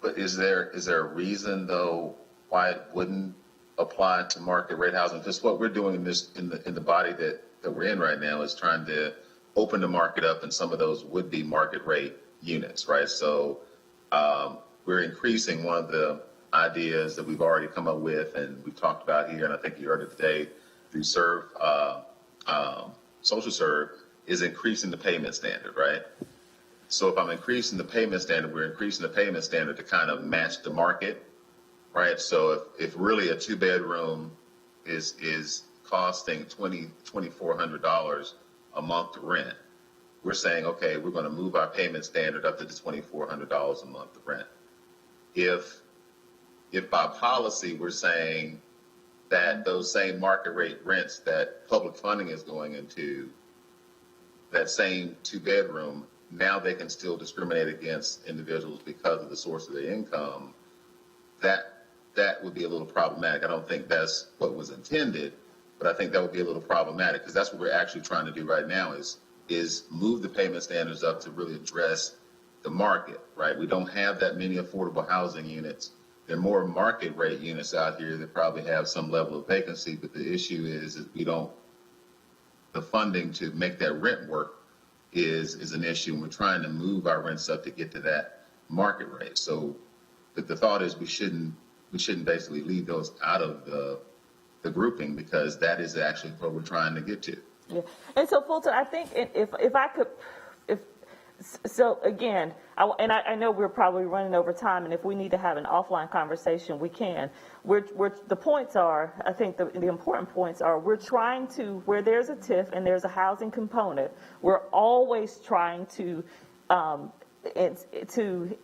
But is there a reason though why it wouldn't apply to market rate housing? Just what we're doing in the body that we're in right now is trying to open the market up, and some of those would be market rate units, right? So we're increasing one of the ideas that we've already come up with and we've talked about here, and I think you heard it today through Social Serve, is increasing the payment standard, right? So if I'm increasing the payment standard, we're increasing the payment standard to kind of match the market, right? So if really a 2-bedroom is costing $2,400 a month to rent, we're saying, okay, we're going to move our payment standard up to the $2,400 a month to rent. If by policy we're saying that those same market rate rents that public funding is going into, that same 2-bedroom, now they can still discriminate against individuals because of the source of their income, that would be a little problematic. I don't think that's what was intended, but I think that would be a little problematic because that's what we're actually trying to do right now is move the payment standards up to really address the market, right? We don't have that many affordable housing units. There are more market rate units out here that probably have some level of vacancy, but the issue is the funding to make that rent work is an issue, and we're trying to move our rents up to get to that market rate. So the thought is we shouldn't basically leave those out of the grouping because that is actually what we're trying to get to. Yeah. And so Fulton, I think if I could, so again, I know we're probably running over time, and if we need to have an offline conversation, we can. The points are, I think the important points are, we're trying to, where there's a TIF and there's a housing component, we're always trying to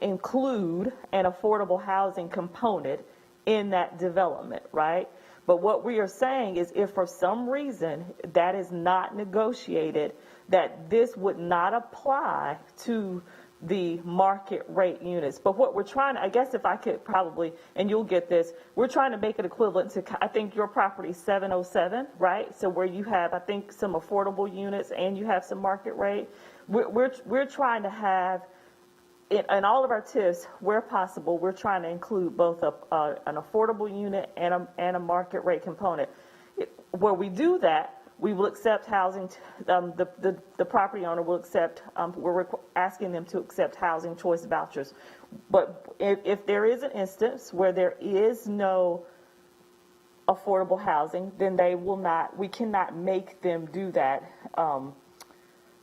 include an affordable housing component in that development, right? But what we are saying is if for some reason that is not negotiated, that this would not apply to the market rate units. But what we're trying to, I guess if I could probably, and you'll get this, we're trying to make it equivalent to, I think your property 707, right? So where you have, I think, some affordable units and you have some market rate. We're trying to have, in all of our TIFs, where possible, we're trying to include both an affordable unit and a market rate component. Where we do that, we will accept housing, the property owner will accept, we're asking them to accept housing choice vouchers. But if there is an instance where there is no affordable housing, then we cannot make them do that.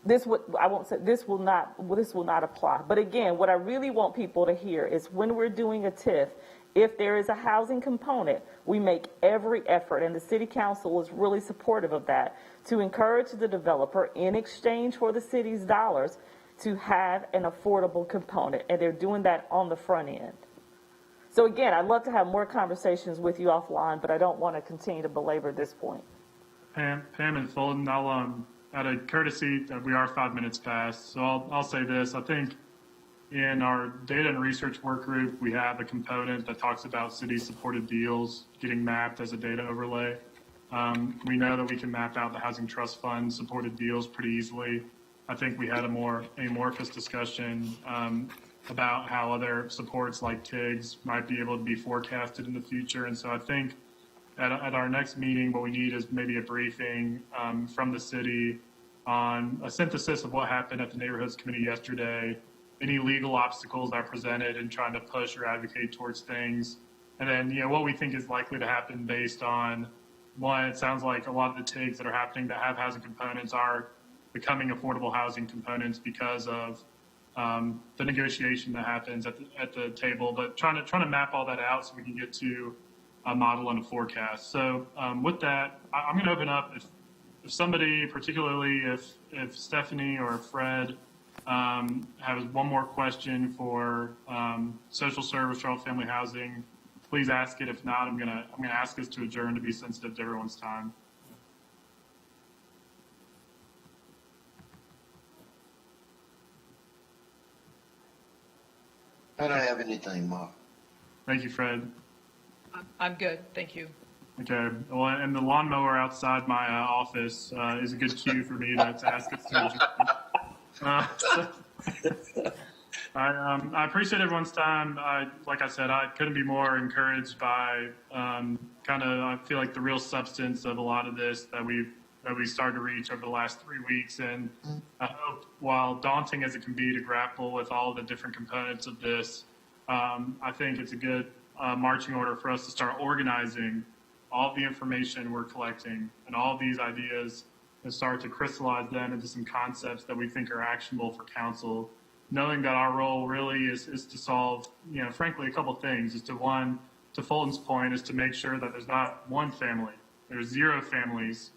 This will not apply. But again, what I really want people to hear is when we're doing a TIF, if there is a housing component, we make every effort, and the city council is really supportive of that, to encourage the developer in exchange for the city's dollars to have an affordable component, and they're doing that on the front end. So again, I'd love to have more conversations with you offline, but I don't want to continue to belabor this point. Pam and Fulton, I'll out of courtesy, we are 5 minutes past, so I'll say this. I think in our data and research work group, we have a component that talks about city-supported deals getting mapped as a data overlay. We know that we can map out the Housing Trust Fund supported deals pretty easily. I think we had a more amorphous discussion about how other supports like TIGs might be able to be forecasted in the future. And so I think at our next meeting, what we need is maybe a briefing from the city on a synthesis of what happened at the Neighborhoods Committee yesterday, any legal obstacles I presented in trying to push or advocate towards things. And then, what we think is likely to happen based on, one, it sounds like a lot of the TIGs that are happening that have housing components are becoming affordable housing components because of the negotiation that happens at the table, but trying to map all that out so we can get to a model and a forecast. So with that, I'm going to open up if somebody, particularly if Stephanie or Fred has one more question for social service, Charlotte Family Housing, please ask it. If not, I'm gonna ask us to adjourn to be sensitive to everyone's time. I don't have anything, Mark. Thank you, Fred. I'm good, thank you. Okay, well, and the lawnmower outside my office is a good cue for me to ask us to adjourn. I appreciate everyone's time. Like I said, I couldn't be more encouraged by I feel like the real substance of a lot of this that we've that we started to reach over the last 3 weeks. And I hope, while daunting as it can be to grapple with all the different components of this, I think it's a good marching order for us to start organizing all the information we're collecting and all these ideas and start to crystallize them into some concepts that we think are actionable for council, knowing that our role really is to solve, frankly, a couple things. Is to Fulton's point, is to make sure that there's not one family, there's 0 families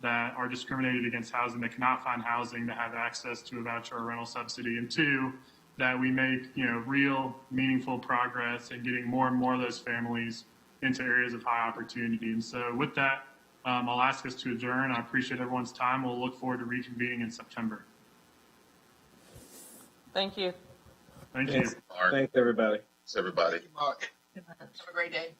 that are discriminated against housing, that cannot find housing, that have access to a voucher or rental subsidy, and 2, that we make, real, meaningful progress in getting more and more of those families into areas of high opportunity. And so with that, I'll ask us to adjourn. I appreciate everyone's time. We'll look forward to reconvening in September. Thank you. Thank you. Thanks, everybody. Thanks, everybody. Mark. Have a great day.